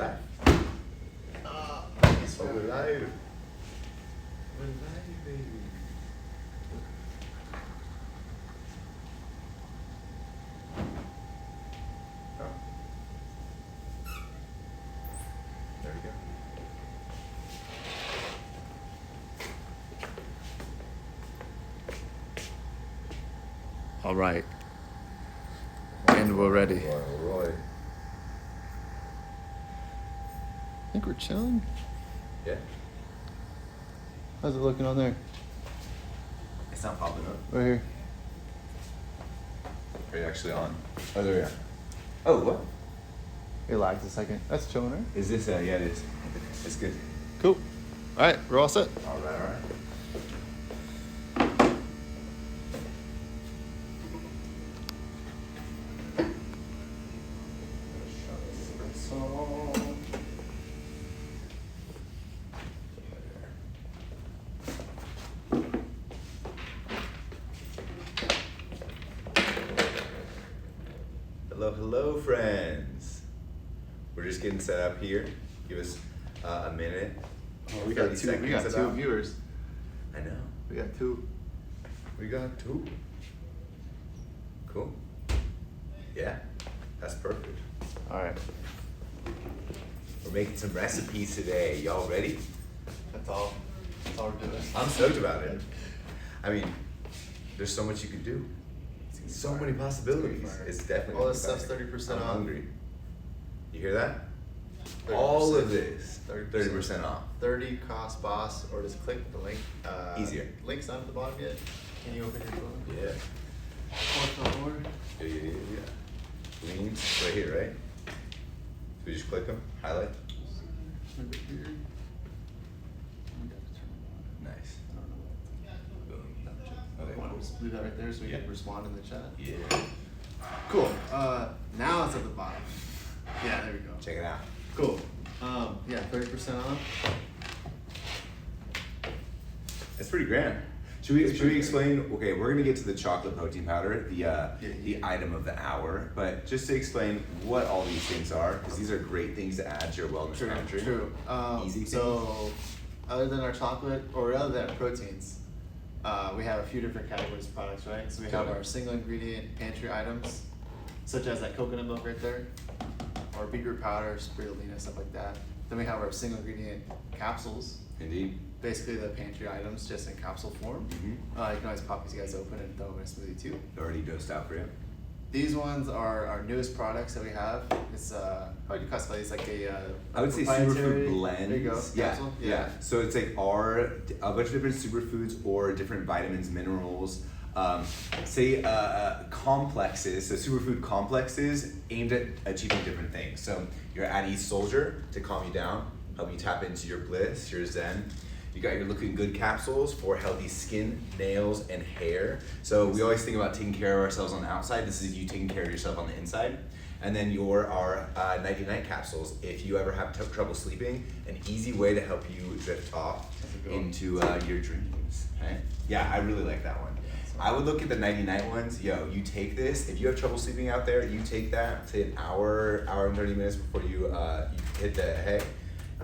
live? Yes, Oh, we're live. We're live, baby. Oh. There we go. All right. And we're ready. Roy. I think we're chilling. Yeah. How's it looking on there? It's not popping up. Right here. Are you actually on? Oh, there we are. Oh, what? It lags a second. That's chilling, right? Is this, yeah, it is. It's good. Cool. All right, we're all set. All right, all right. Hello, hello, friends. We're just getting set up here. Give us a minute. Oh, we got 30 two. We got seconds two about. viewers. I know. We got two. We got two. Cool. Yeah, that's perfect. All right. We're making some recipes today. Y'all ready? That's all. That's all we're doing. I'm stoked about it. I mean, there's so much you could do. So many possibilities. It's definitely. All this stuff's 30% I'm off. hungry. You hear that? 30%. All of this, 30%. 30% off. 30 cost boss, or just click the link. Easier. Link's not at the bottom yet. Can you open your phone? Yeah. Por favor. Yeah. Leans right here, right? So we just click them, highlight. Over here. Nice. Boom. Okay, want to just leave that right there so we Yeah. can respond in the chat? Yeah. Cool. Now it's at the bottom. Yeah, there we go. Check it out. Cool. Yeah, 30% off. It's pretty grand. Should we explain? Okay, we're gonna get to the chocolate protein powder, the item of the hour. But just to explain what all these things are, because these are great things to add to your wellness pantry. True. Easy So, other than our chocolate, or other than our proteins, we have a few different categories of products, right? So we have our single ingredient pantry items, such as that coconut milk right there, or beetroot powder, spirulina, stuff like that. Then we have our single ingredient capsules. Indeed. Basically the pantry items, just in capsule form. Mm-hmm. You can always pop these guys open and throw them in a smoothie too. Already dosed out for you. These ones are our newest products that we have. It's how would you classify these? Like a I would say proprietary- superfood blends. There you go. Yeah, Capsule? yeah. So it's like a bunch of different superfoods or different vitamins, minerals. Complexes, so superfood complexes aimed at achieving different things. So you're at East Soldier to calm you down, help you tap into your bliss, your zen. You got your looking good capsules for healthy skin, nails, and hair. So we always think about taking care of ourselves on the outside. This is you taking care of yourself on the inside. And then our nighty-night capsules. If you ever have trouble sleeping, an easy way to help you drift off into your dreams. Okay? Yeah, I really like that one. I would look at the nighty-night ones. Yo, you take this. If you have trouble sleeping out there, you take that. Say an hour and 30 minutes before you hit the hay.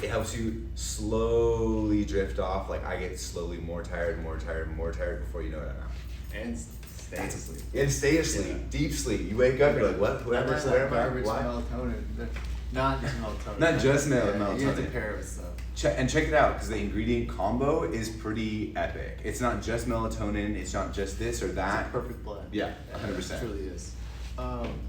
It helps you slowly drift off. Like I get slowly more tired before you know it, I'm out. And stay asleep. And stay asleep, Yeah. deep sleep. You wake up, you're like, what? Where am I? Garbage Why? melatonin. Not just melatonin. Not just You have melatonin. to pair it with stuff. Check it out, because the ingredient combo is pretty epic. It's not just melatonin. It's not just this or that. It's a perfect blend. Yeah, 100%. It truly is.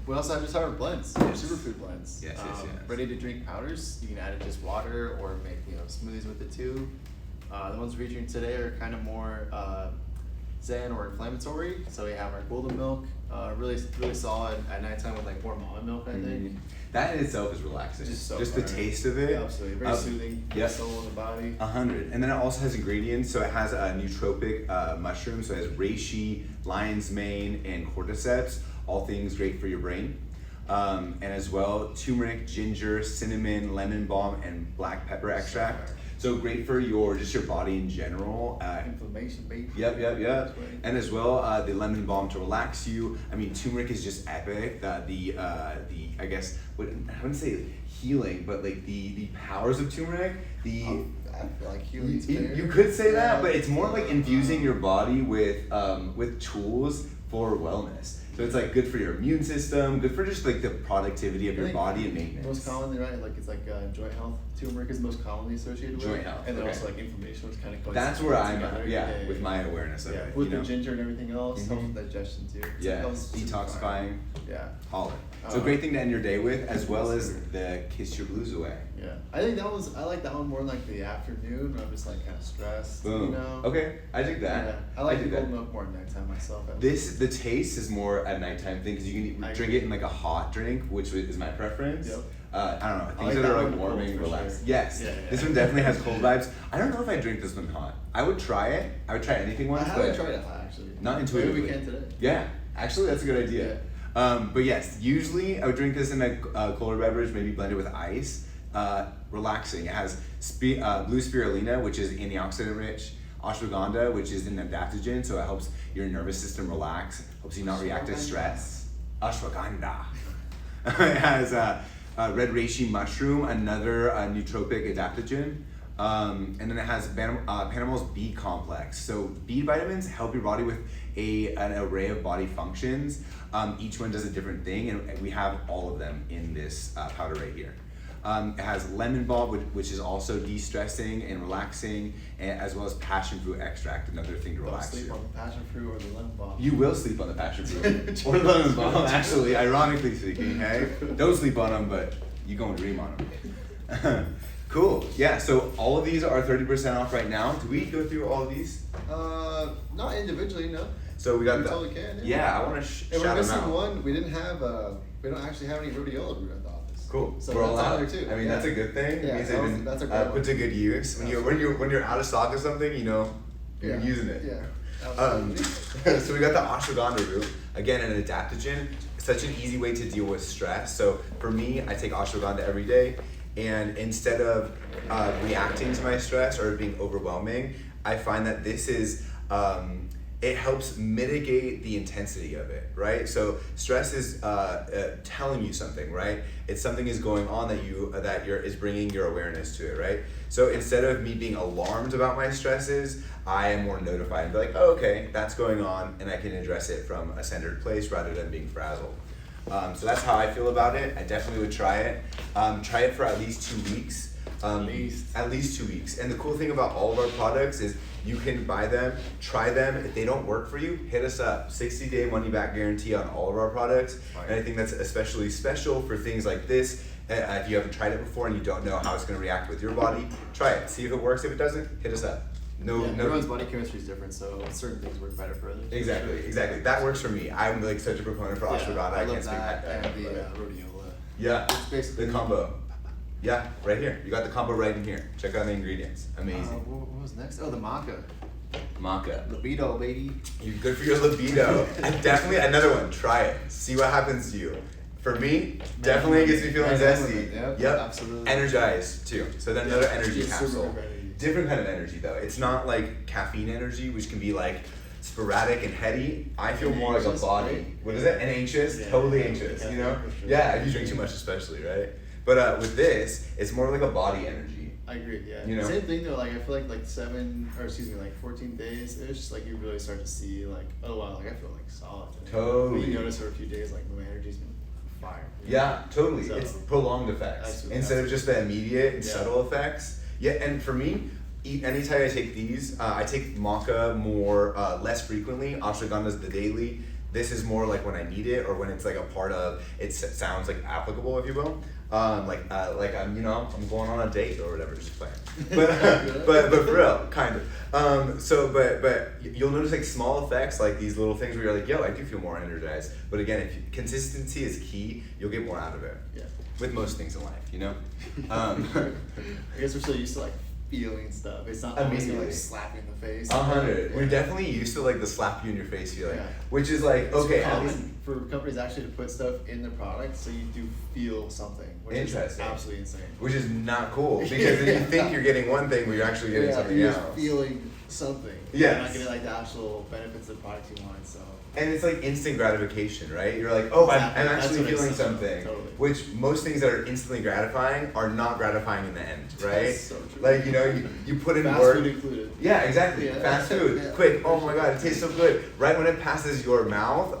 We also have just our blends, superfood blends. Yes. Ready to drink powders. You can add in just water or make smoothies with it too. The ones we're featuring today are kind of more zen or inflammatory. So we have our golden milk, really solid at nighttime with like warm almond milk, I think. That in itself is relaxing. Just so the far. taste of it. Yeah, absolutely. Very soothing. Yep. Soul in the body. 100. And then it also has ingredients. So it has a nootropic mushroom. So it has reishi, lion's mane, and cordyceps. All things great for your brain. And as well, turmeric, ginger, cinnamon, lemon balm, and black pepper extract. So great for your body in general. Inflammation, baby. Yep. Right. And as well, the lemon balm to relax you. I mean, turmeric is just epic. The I guess I wouldn't say healing, but like the powers of turmeric. I feel like healing. You could say that, but it's more like infusing your body with tools for wellness. So it's like good for your immune system, good for just like the productivity of your body and maintenance. Most commonly, right? Like it's like joint health. Turmeric is most commonly associated with joint health, and then also like inflammation, which kind of that's where I'm at, with my awareness of it. With the ginger and everything else, helps with digestion too. Detoxifying. Yeah. Holler. So great thing to end your day with, as well as the kiss your blues away. Yeah, I think I like that one more like the afternoon when I'm just like kind of stressed. Boom. You know? Okay, I dig that. Yeah. I like the golden milk more at nighttime myself. The taste is more a nighttime thing because you can drink it in like a hot drink, which is my preference. Yep. I don't know, things that are like warming, relaxed. Sure. Yes, this one definitely has cold vibes. I don't know if I drink this one hot. I would try it. I would try anything once. I haven't tried it hot actually. Not intuitively. Maybe we can today. Yeah, actually that's a good idea. Yeah. But yes, usually I would drink this in a colder beverage, maybe blend it with ice. Relaxing. It has blue spirulina, which is antioxidant rich. Ashwagandha, which is an adaptogen, so it helps your nervous system relax, helps you not react to stress. Ashwagandha. It has red reishi mushroom, another nootropic adaptogen. And then it has Panamal's B complex. So B vitamins help your body with an array of body functions. Each one does a different thing, and we have all of them in this powder right here. It has lemon balm, which is also de-stressing and relaxing, as well as passion fruit extract, another thing to relax you. Don't sleep on the passion fruit or the lemon balm. You will sleep on the passion fruit or the lemon balm, actually, ironically speaking, hey? Don't sleep on them, but you go and dream on them. Cool. Yeah, so all of these are 30% off right now. Do we go through all of these? Not individually, no. So we got the... totally can, yeah, I want to shout them out. And we're missing one. We didn't have, we don't actually have any rhodiola root at the office. Cool. So we're all that's out. on there too. I mean, that's a good thing. Yeah, It means they've been that's a great put to good use. When you're out of stock of something, you know, you're using it. Yeah. Absolutely. So we got the ashwagandha root, again an adaptogen. Such an easy way to deal with stress. So for me, I take ashwagandha every day, and instead of reacting to my stress or it being overwhelming, I find that this is it helps mitigate the intensity of it, right? So stress is telling you something, right? It's something is going on that is bringing your awareness to it, right? So instead of me being alarmed about my stresses, I am more notified and be like, oh, okay, that's going on, and I can address it from a centered place rather than being frazzled. So that's how I feel about it. I definitely would try it. Try it for at least 2 weeks. At least 2 weeks. And the cool thing about all of our products is you can buy them, try them. If they don't work for you, hit us up. 60-day money back guarantee on all of our products. And I think that's especially special for things like this. If you haven't tried it before and you don't know how it's going to react with your body, try it. See if it works. If it doesn't, hit us up. Everyone's body chemistry is different, so certain things work better for others. Exactly. That works for me. I'm like such a proponent for ashwagandha. I can't speak that. that. And the rhodiola. Yeah, it's basically the combo. Yeah, right here. You got the combo right in here. Check out the ingredients. Amazing. What was next? Oh, the maca. Maca. Libido, baby. You're good for your libido. Definitely another one. Try it. See what happens to you. For me, definitely gets me feeling zesty. Yep, absolutely. Energized too. So then another energy capsule. Different kind of energy though. It's not like caffeine energy, which can be like sporadic and heady. I feel more like a body. Right? What is it? And anxious? Yeah, totally anxious, you know? Sure. Yeah, if you drink too much especially, right? But with this, it's more like a body energy. I agree, yeah. You know? Same thing though, like I feel like 14 days ish, like you really start to see like, oh wow, like I feel like solid today. Totally. But you notice for a few days like my energy's been fire. Yeah, totally. So, it's prolonged effects instead of just the immediate and subtle effects. Yeah, and for me, anytime I take these, I take maca more less frequently. Ashwagandha's the daily. This is more like when I need it or when it's like a part of. It sounds like applicable, if you will. Like I'm I'm going on a date or whatever, just playing. But for real, kind of. But you'll notice like small effects, like these little things where you're like, yo, I do feel more energized. But again, if consistency is key, you'll get more out of it. Yeah. With most things in life, you know. I guess we're so used to like feeling stuff. It's not always like slapping the face. 100. We're definitely used to like the slap you in your face feeling, which is like okay. For for companies actually to put stuff in the product so you do feel something, which Interesting. is absolutely insane. Which is not cool because then you think you're getting one thing, but you're actually getting something you're else. just feeling something. Yes. You're not getting like the actual benefits of the product you want. So. And it's like instant gratification, right? You're like, oh, Exactly. I'm That's actually what it feeling is. something. Totally. Which most things that are instantly gratifying are not gratifying in the end, right? That's so true. Like, you know, you put in Fast work. food included. Yeah, exactly. Yeah. Fast food, Yeah. quick. Oh my god, it tastes so good. Right when it passes your mouth,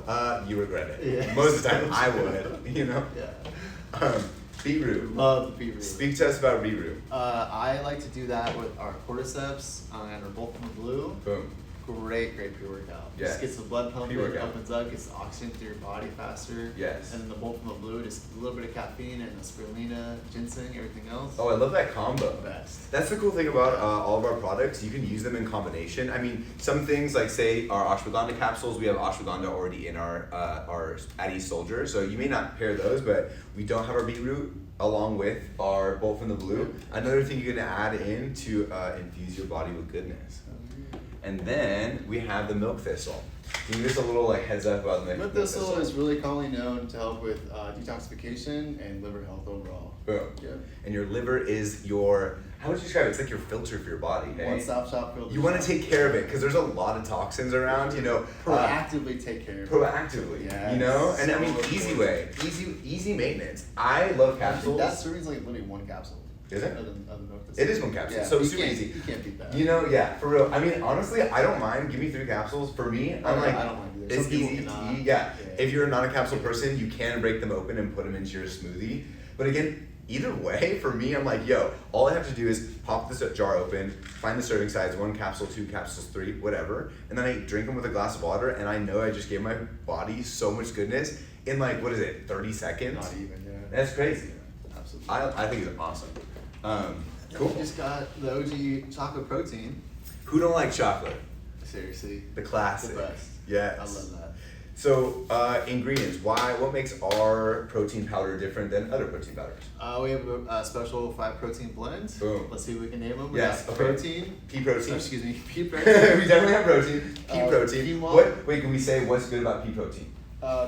you regret it. Yeah. Most of the time, I would. You know. Yeah. Beetroot. Love the beetroot. Speak to us about beetroot. I like to do that with our cordyceps and our Bolt from the Blue. Boom. Great pre-workout. Yes. Just gets the blood pumping, Pre-workout. opens up, gets the oxygen through your body faster. Yes. And then the Bolt from the Blue, just a little bit of caffeine and the spirulina, ginseng, everything else. Oh, I love that combo. Best. That's the cool thing about all of our products. You can use them in combination. I mean, some things like say our ashwagandha capsules, we have ashwagandha already in our at East Soldier, so you may not pair those, but we don't have our beetroot along with our Bolt from the Blue. Another thing you can add in to infuse your body with goodness. And then we have the milk thistle. Give us a little like heads up about the Milk thistle is really commonly known to help with detoxification and liver health overall. Boom. Yeah. And your liver is your, how would you describe it? It's like your filter for your body, hey? One-stop shop filter. You want to take care of it because there's a lot of toxins around, you know. Proactively take care of it. Proactively, Yeah, you know? And I mean, so easy important. way, easy maintenance. I love I think capsules. that serving's like literally one capsule. Is it? Other than milk thistle. It is one capsule, Yeah, so you super can't- easy. You can't beat that. You know, yeah, for real. I mean, honestly, I don't mind. Give me 3 capsules. For me, I'm Oh, like, I don't mind either. it's Some people easy to cannot. eat. Yeah. Yeah. If you're not a capsule person, you can break them open and put them into your smoothie. But again, either way, for me, I'm like, yo, all I have to do is pop this jar open, find the serving size, 1 capsule, 2 capsules, 3, whatever, and then I drink them with a glass of water, and I know I just gave my body so much goodness in like, what is it, 30 seconds? Not even, yeah. That's crazy. Absolutely. I think it's awesome. Cool. We just got the OG chocolate protein. Who don't like chocolate? Seriously. The classic. The best. Yes. I love that. So, ingredients. What makes our protein powder different than other protein powders? We have a special 5 protein blend. Boom. Let's see if we can name them. Yes, We got okay. protein. Pea protein. Excuse me. Pea we protein. definitely have protein. Pea protein. quinoa. Wait, can we say what's good about pea protein?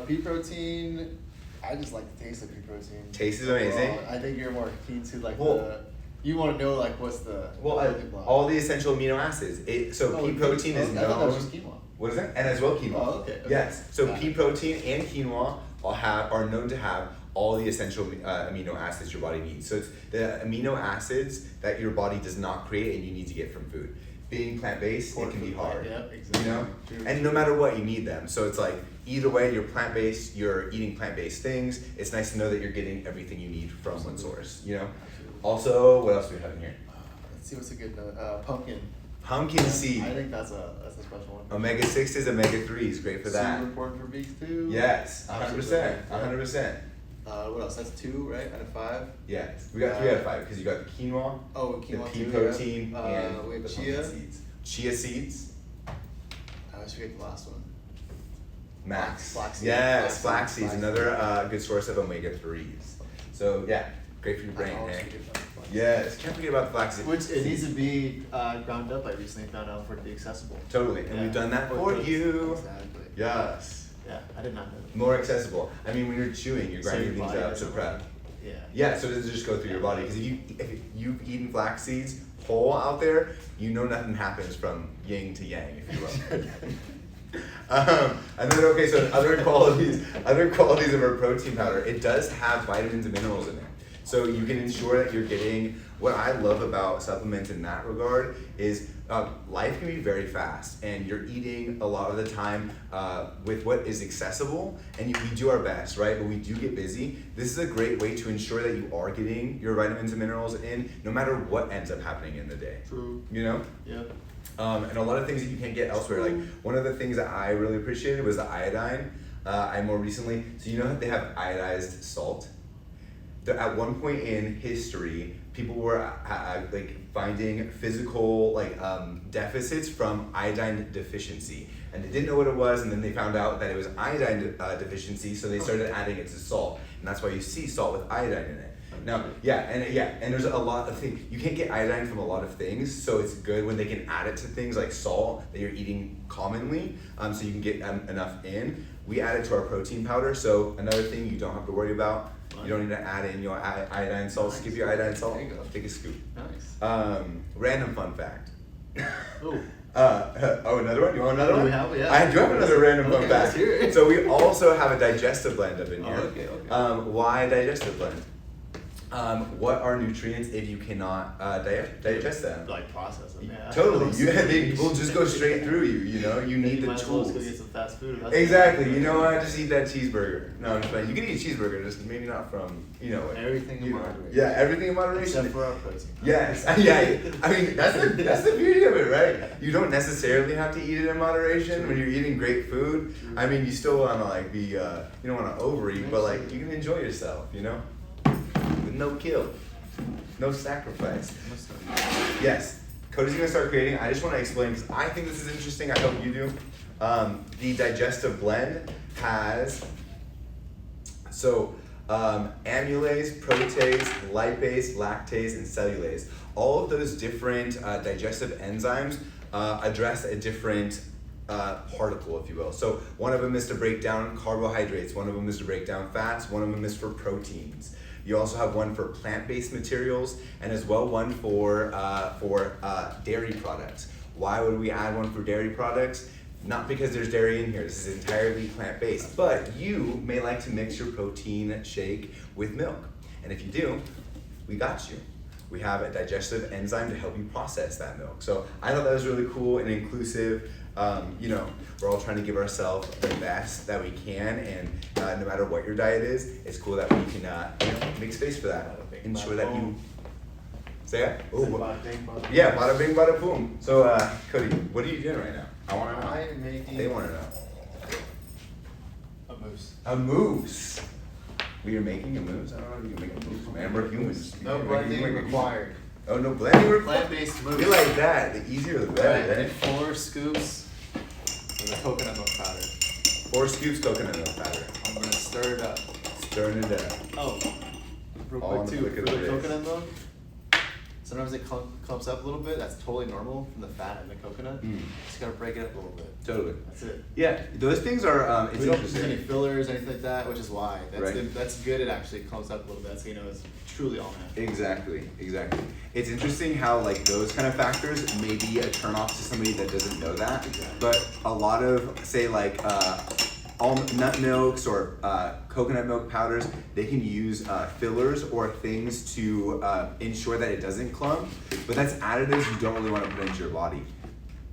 Pea protein. I just like the taste of pea protein. Taste is amazing. Overall, I think you're more keen to like Well- you want to know like what's the building block. all the essential amino acids. Pea protein is I thought that was known. just quinoa. What is it? And as well quinoa. Oh, okay. Yes. So Got pea it. protein and quinoa are known to have all the essential amino acids your body needs. So it's the amino acids that your body does not create and you need to get from food. Being plant-based, it can be hard. Yeah, exactly. You know? True. And no matter what, you need them. So it's like, either way, you're plant-based, you're eating plant-based things. It's nice to know that you're getting everything you need from one source, you know? Absolutely. Also, what else do we have in here? Let's see what's a good note. Pumpkin. Pumpkin seed. I think that's a special one. Omega 6s, omega 3s, great for that. Super important for beaks too. Yes, 100%, Absolutely. 100%. What else? That's 2, right? Out of 5. Yes, we got 3 out of 5 because you got the quinoa, Oh, the quinoa pea too, protein, yeah. and We have the chia. pumpkin seeds. Chia seeds, I always forget the last one. max. Flax seeds. Yes, flax seeds, Flax another good source of omega 3s. So yeah, great for your brain, I always hey? forget about the flax. Yes, can't forget about the flax seeds. Which it needs to be ground up. I recently found out for it to be accessible. Totally, and we've done that for you. Exactly. Yes. Yeah, I did not know that. More accessible. I mean, when you're chewing, you're So grinding your things body up to doesn't prep. like- Yeah. Yeah, so it doesn't just go through your body. Because if you've eaten flax seeds whole out there, you know nothing happens from yin to yang, if you will. And then okay, so other qualities of our protein powder. It does have vitamins and minerals in it, so you can ensure that you're getting. What I love about supplements in that regard is life can be very fast, and you're eating a lot of the time with what is accessible, and we do our best, right? But we do get busy. This is a great way to ensure that you are getting your vitamins and minerals in, no matter what ends up happening in the day. True. You know? Yep. And a lot of things that you can't get elsewhere. Like one of the things that I really appreciated was the iodine. I more recently, so you know that they have iodized salt. At one point in history, people were like finding physical deficits from iodine deficiency, and they didn't know what it was. And then they found out that it was iodine deficiency, so they started adding it to salt, and that's why you see salt with iodine in it. Now, and there's a lot of things. You can't get iodine from a lot of things, so it's good when they can add it to things like salt that you're eating commonly, so you can get enough in. we add it to our protein powder. So another thing you don't have to worry about. You don't need to add in your iodine salt. Skip your iodine salt. There you go. Take a scoop. Nice. Random fun fact. Ooh. Another one? You want another Do one? we have? Yeah. I do have another random fun Okay, fact. let's hear it. So we also have a digestive blend up in here. Oh, okay. Why digestive blend? What are nutrients if you cannot digest them? Like process them, yeah. Totally. They will just go straight through you, you know? You need the might as well tools. just go get some fast food. Exactly. You know what? Just eat that cheeseburger. No, I'm just playing. You can eat a cheeseburger, just maybe not from, you know. Everything in you know. moderation. Yeah, everything in moderation. Except for our protein. Yes. Yeah. I mean, that's the beauty of it, right? You don't necessarily have to eat it in moderation when you're eating great food. I mean, you still want to like be, you don't want to overeat, but like you can enjoy yourself, you know? With no kill. No sacrifice. Yes, Cody's gonna start creating. I just want to explain because I think this is interesting. I hope you do. The digestive blend has amylase, protease, lipase, lactase, and cellulase. All of those different digestive enzymes address a different particle, if you will. So one of them is to break down carbohydrates. One of them is to break down fats. One of them is for proteins. You also have one for plant-based materials, and as well one for dairy products. Why would we add one for dairy products? Not because there's dairy in here. This is entirely plant-based. But you may like to mix your protein shake with milk, and if you do, we got you. We have a digestive enzyme to help you process that milk. So I thought that was really cool and inclusive. You know, we're all trying to give ourselves the best that we can, and no matter what your diet is, it's cool that we can make space for that. Ensure that you say that. Yeah, bada bing, bada boom. So, Cody, what are you doing right now? I want to know. I'm making. They want to know. A mousse. A mousse. We are making a mousse. I don't know if you can make a mousse, man. We're humans. No blending required. Oh, no blending required. Plant-based mousse. We like that. The easier the better. Right, Right? and 4 scoops of the coconut milk powder. 4 scoops coconut milk powder. I'm gonna stir it up. Stirring it up. Oh, real All quick in the too, flick for of the the wrist. coconut milk, sometimes it clumps up a little bit. That's totally normal from the fat in the coconut. Just gotta break it up a little bit. Totally. That's it. Yeah, those things are, it's We don't use any interesting. fillers, anything like that, which is why. Right. That's good. It actually clumps up a little bit. So you know it's truly all natural. Exactly. It's interesting how like those kind of factors may be a turnoff to somebody that doesn't know that. Exactly. But a lot of, say like, almond nut milks or coconut milk powders, they can use fillers or things to ensure that it doesn't clump. But that's additives you don't really want to put into your body.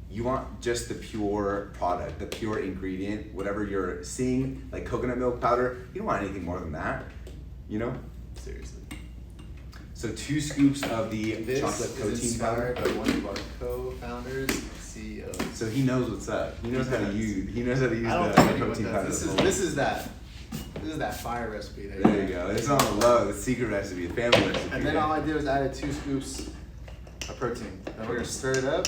You want just the pure product, the pure ingredient, whatever you're seeing, like coconut milk powder. You don't want anything more than that, you know? Seriously. So 2 scoops of the This chocolate is protein powder. inspired by one of our co-founders, CEOs. So he knows what's up. He knows how to use. He knows how to use I don't the think anyone protein does. powder. This is that fire recipe. There you go. It's on the low. The secret recipe, the family recipe. And then all I did was added 2 scoops of protein. Then we're gonna stir it up.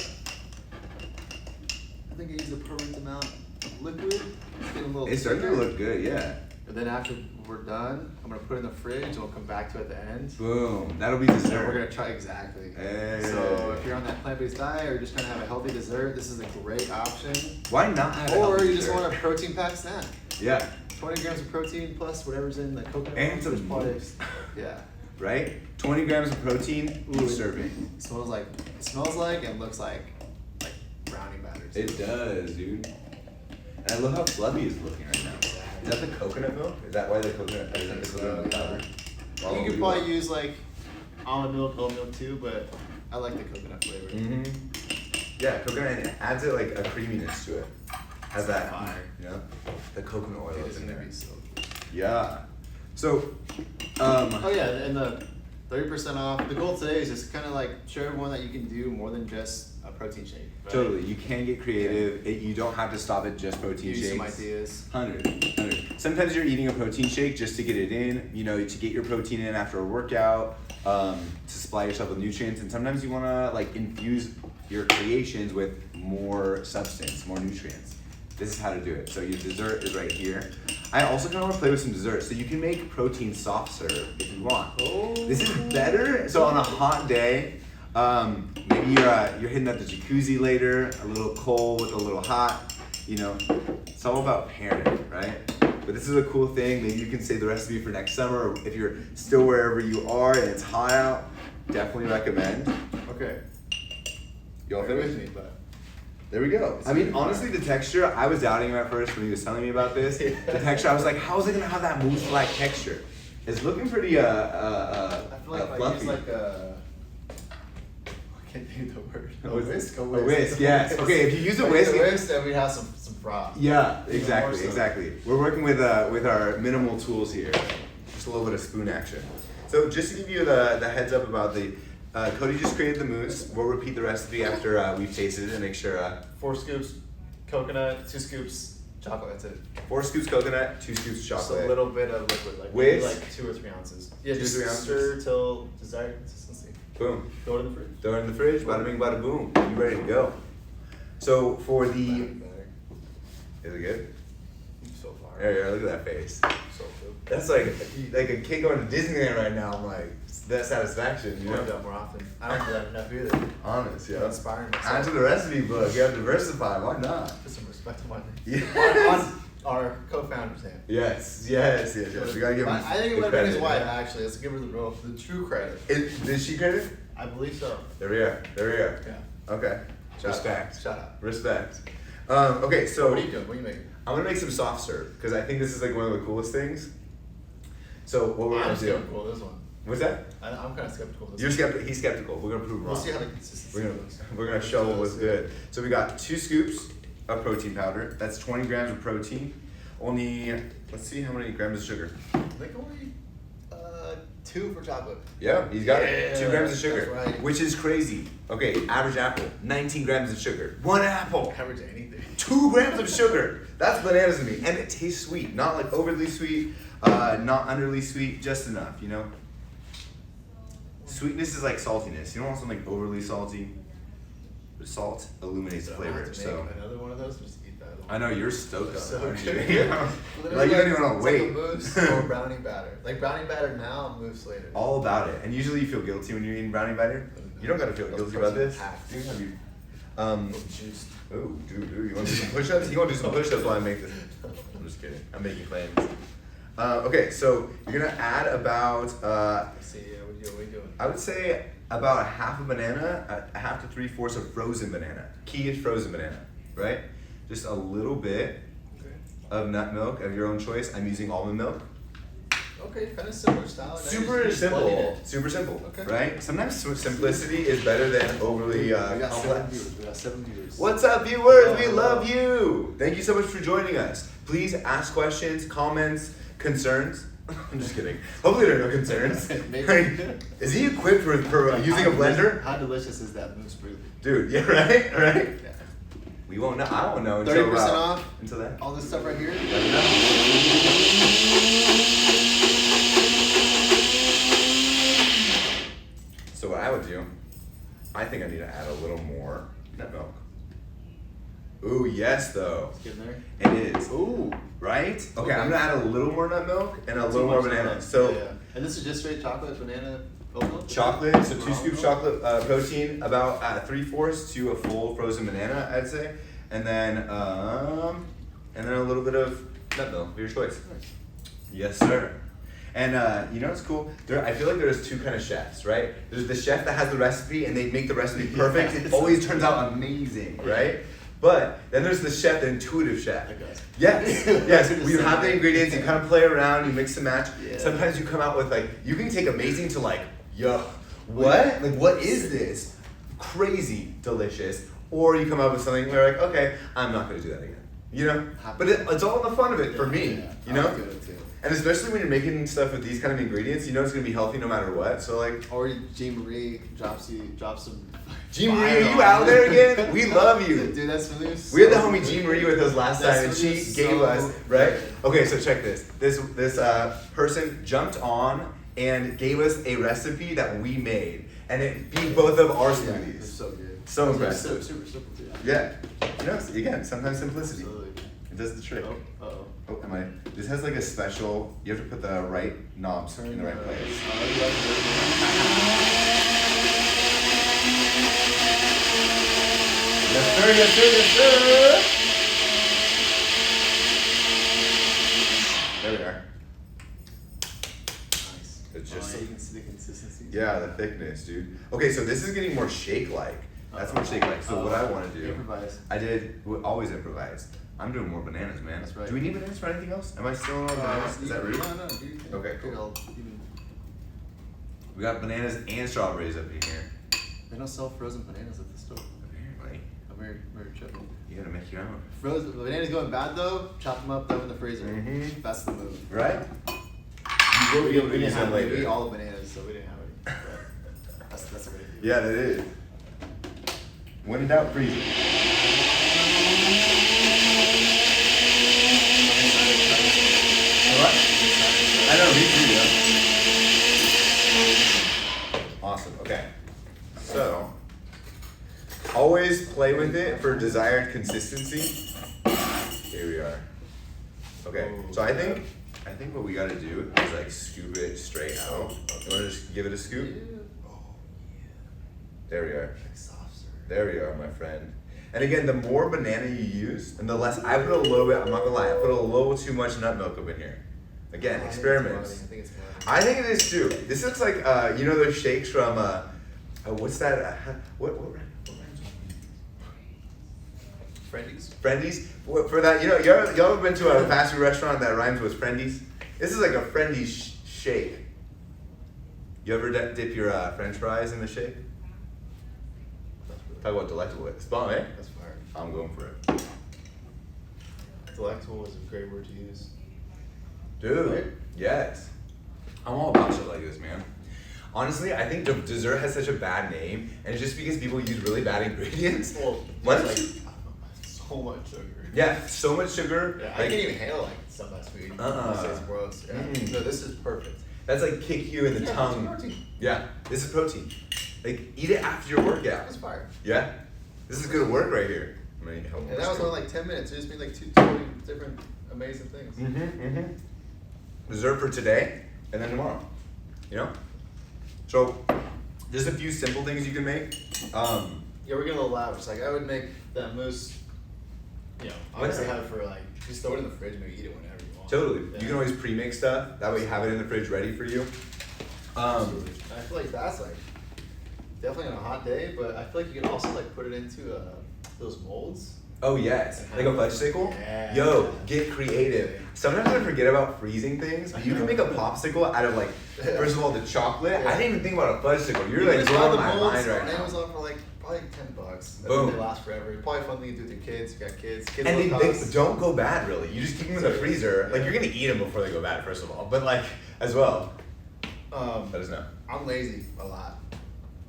I think I used the perfect amount of liquid. It's getting a little It's starting to thicker. look good, yeah. And then after we're done, I'm gonna put it in the fridge and we'll come back to it at the end. Boom. That'll be So we're dessert. gonna try exactly. Hey. So if you're on that plant-based diet or just trying to have a healthy dessert, this is a great option. Why not have a Or healthy you just dessert? want a protein-packed snack. Yeah. 20 grams of protein plus whatever's in the coconut. And milk, some there's probably- mousse. Yeah. Right? 20 grams of protein, Ooh. each serving. It smells like and looks like brownie batter. It does, dude. And I love how fluffy it's looking right now. Is that the coconut milk? Is that why the coconut? Is that the coconut milk powder? You could probably use like almond milk, oat milk too, but I like the coconut flavor. Yeah, coconut, and it adds it like a creaminess to it. Has that Fire. you know, the coconut oil It is is in gonna there. be so good. Yeah. So, Oh yeah, and the 30% off. The goal today is just kind of like show everyone that you can do more than just a protein shake. Right? totally, you can get creative. You don't have to stop at just protein Give you shakes. some ideas. 100. Sometimes you're eating a protein shake just to get it in, you know, to get your protein in after a workout, to supply yourself with nutrients. And sometimes you want to like infuse your creations with more substance, more nutrients. This is how to do it. So your dessert is right here. I also kind of want to play with some desserts. So you can make protein soft serve if you want. Oh. This is better. So on a hot day, maybe you're hitting up the jacuzzi later, a little cold with a little hot, you know, It's all about pairing, right? But this is a cool thing. Maybe you can save the recipe for next summer, or if you're still wherever you are and it's hot out, definitely recommend. Okay. You all Bear with finished? me, but There we go. I mean, honestly, the texture, I was doubting him at first when he was telling me about this. The texture, I was like, how is it gonna have that mousse-like texture? It's looking pretty I feel like if I use fluffy. like a, I can't think of the word. A A whisk. A whisk, yes. Okay, if you use a whisk, then we have some froth. yeah, Even exactly, more so. exactly. We're working with our minimal tools here. Just a little bit of spoon action. So just to give you the heads up about the, Cody just created the mousse. We'll repeat the recipe after we've tasted it and make sure. 4 scoops coconut, 2 scoops chocolate. That's it. 4 scoops coconut, 2 scoops Just chocolate. a little bit of liquid, like Whisk. maybe like 2 or 3 ounces. Yeah, 2 or just 3 ounces. stir till desired consistency. Boom. Throw it in the fridge. Throw it in the fridge. Bada bing, bada boom. You ready to go? So for the, Better. is it good? So far. There, look at that face. So good. That's like a kid going to Disneyland right now. I'm like, that satisfaction, you You want to do know? that more often. I don't do that enough either. Honest, Yeah. yeah. Inspiring Add to myself. the recipe book. You have to diversify. Why not? Put some respect on my Yeah. on our co-founder's hand. Yes. We gotta give him. I think it the would have been his credit, wife, yeah. actually. Let's give her the true credit. Did she credit? I believe so. There we are. Yeah. Okay. Shout Respect. out. Shout out. Respect. Okay, so What are you doing? What are you making? I'm gonna make some soft serve because I think this is like one of the coolest things. So what we're I'm gonna do? skeptical of this one. What's that? I'm kind of skeptical of this You're one. skeptical. He's skeptical. We're gonna prove him We'll wrong. see how the consistency We're gonna goes. we're gonna show what's good. So we got 2 scoops of protein powder. That's 20 grams of protein. Only, let's see how many grams of sugar. I think only 2 for chocolate. Yeah, he's got Yeah, it. 2 grams of sugar, that's right. which is crazy. Okay, average apple, 19 grams of sugar. 1 apple, Average anything. 2 grams of sugar. That's bananas to me, and it tastes sweet. Not like overly sweet, not underly sweet, just enough. You know. Sweetness is like saltiness. You don't want something overly salty. But salt illuminates the So I'm gonna flavor. have to So. make another one of those. Just eat that. I know you're stoked on So it, aren't good. you? You know? Literally Like you don't even want to it's wait. Like a mousse or brownie batter. Like brownie batter now, mousse later. All about it. And usually you feel guilty when you're eating brownie batter. You don't gotta feel Those guilty about this. protein packed. You have you. Juiced. Oh, dude, you want to do some push-ups? You want to do some push-ups while I make this? I'm just kidding. I'm making claims. Okay, so you're gonna add about. Let's see, what are you doing? I would say about a half a banana, a half to 3/4 of frozen banana. Key is frozen banana, right? Just a little bit Okay. of nut milk of your own choice. I'm using almond milk. Okay, kind of similar style. Now Super you're just plugging simple. it. Super simple. Okay. Right? Sometimes simplicity is better than overly We got 7 complex. viewers. We got 7 viewers. What's up, viewers? We Hello. love you. Thank you so much for joining us. Please ask questions, comments, concerns. I'm just kidding. Hopefully there are no concerns. Maybe. Like, is he equipped for using a blender? How delicious is that mousse, really? Dude, yeah, right? Right? Yeah. We won't know. I won't know until 30% off. Until then. All this stuff right here. Let me know. So what I would do, I think I need to add a little more nut milk. Ooh, yes, though. Let's get in there. It is. Ooh. Right? Okay, Okay. I'm gonna add a little more nut milk and a Too little more much banana. milk. So Yeah. And this is just straight chocolate, banana, oat milk? chocolate, so 2 Raw scoops milk? chocolate protein, about 3/4 to a full frozen banana, I'd say, and then a little bit of nut milk, your choice. Nice. Yes, sir. And you know what's cool? I feel like there's 2 kind of chefs, right? There's the chef that has the recipe and they make the recipe perfect. It always turns out amazing, right? But then there's the chef, the intuitive chef. That guy. Yes, yes. Where you have the ingredients, you kind of play around, you mix and match. Yeah. Sometimes you come out with like, you can take amazing to like, yo, what? Like, what is this? Crazy delicious. Or you come up with something where like, okay, I'm not gonna do that again. You know? But it's all in the fun of it for me. You know? I do it too. And especially when you're making stuff with these kind of ingredients, you know it's gonna be healthy no matter what. So like, Or Jean Marie drops some. Jean Marie, fire are you on out there again? We love you. Dude, that's really. We had the homie Jean Marie with us last That's time, and she really gave so us right. good. Okay, so check this. This person jumped on and gave us a recipe that we made, and it beat both of our Yeah, it's smoothies. so good. So It's impressive. super simple too. Yeah, you know, again, sometimes simplicity Absolutely. it does the trick. Oh, uh-oh. Oh, am I? This has like a special. You have to put the right knobs in the right place. Yes, sir. Yes, sir. Yes, sir. the consistency. Yeah, the thickness, dude. Okay, so this is getting more shake-like. That's more shake-like. So what I want to do, improvise. always improvise. I'm doing more bananas, man. That's right. Do we need bananas for anything else? Am I still on bananas? Is that rude? No, dude. Okay, cool. Here, We got bananas and strawberries up in here. they don't sell frozen bananas at the store. Apparently. I'm very tripping. You gotta make your own. Frozen the bananas going bad though. Chop them up, throw them in the freezer. Mhm. That's the move. Right? You will be able to We use didn't them have we later. eat all the bananas, so we didn't have any. But that's a great idea. Yeah, that is. When in doubt, freeze it. What? I know, me too, yeah. Awesome, okay. So, always play with it for desired consistency. Here we are. Okay, so I think what we gotta do is like scoop it straight out. You wanna just give it a scoop? There we are. There we are, my friend. And again, the more banana you use, and the less, I put a little bit, I'm not gonna lie, I put a little too much nut milk up in here. Again, experiments. I think it is too. This looks like, you know those shakes from, what's that, what Friendies? Friendies? For that, you know, y'all have been to a fast food restaurant that rhymes with Friendies? This is like a Friendies shake. You ever dip your French fries in the shake? Talk about delectable. It's bomb, eh? That's fire. I'm going for it. Delectable is a great word to use. Dude, Right? yes. I'm all about shit like this, man. Honestly, I think dessert has such a bad name, and it's just because people use really bad ingredients. Well, What? like so much sugar. Yeah, so much sugar. Yeah, I like, can't even handle like some fast food. It's gross. Yeah. Mm. No, this is perfect. that's like kick you in the Yeah, tongue. it's protein. Yeah, this is protein. Like, eat it after your workout. That's fire. Yeah, this is good work right here. I mean, And that was only like 10 minutes. It just made like two totally different amazing things. Dessert for today and then tomorrow. You know? So, just a few simple things you can make. Yeah, we're getting a little lavish. Like I would make that mousse. You know, obviously have it for like just throw it in the fridge, maybe eat it whenever you want. Totally. Yeah. You can always pre-mix stuff. That way you have it in the fridge ready for you. Absolutely. I feel like that's like definitely on a hot day, but I feel like you can also like put it into those molds. Oh yes, like a fudge sickle? Yeah. Yo, get creative. Sometimes I forget about freezing things, but you can make a popsicle out of like, first of all, the chocolate. I didn't even think about a fudge sickle. You're like blowing my mind right on now. Amazon for like probably $10. Boom. They last forever. Probably fun thing to do with your kids. You got kids. Kids And love they costs. don't go bad really. You just keep them in the freezer. Like you're gonna eat them before they go bad, first of all. But like, as well. Let us know. I'm lazy a lot,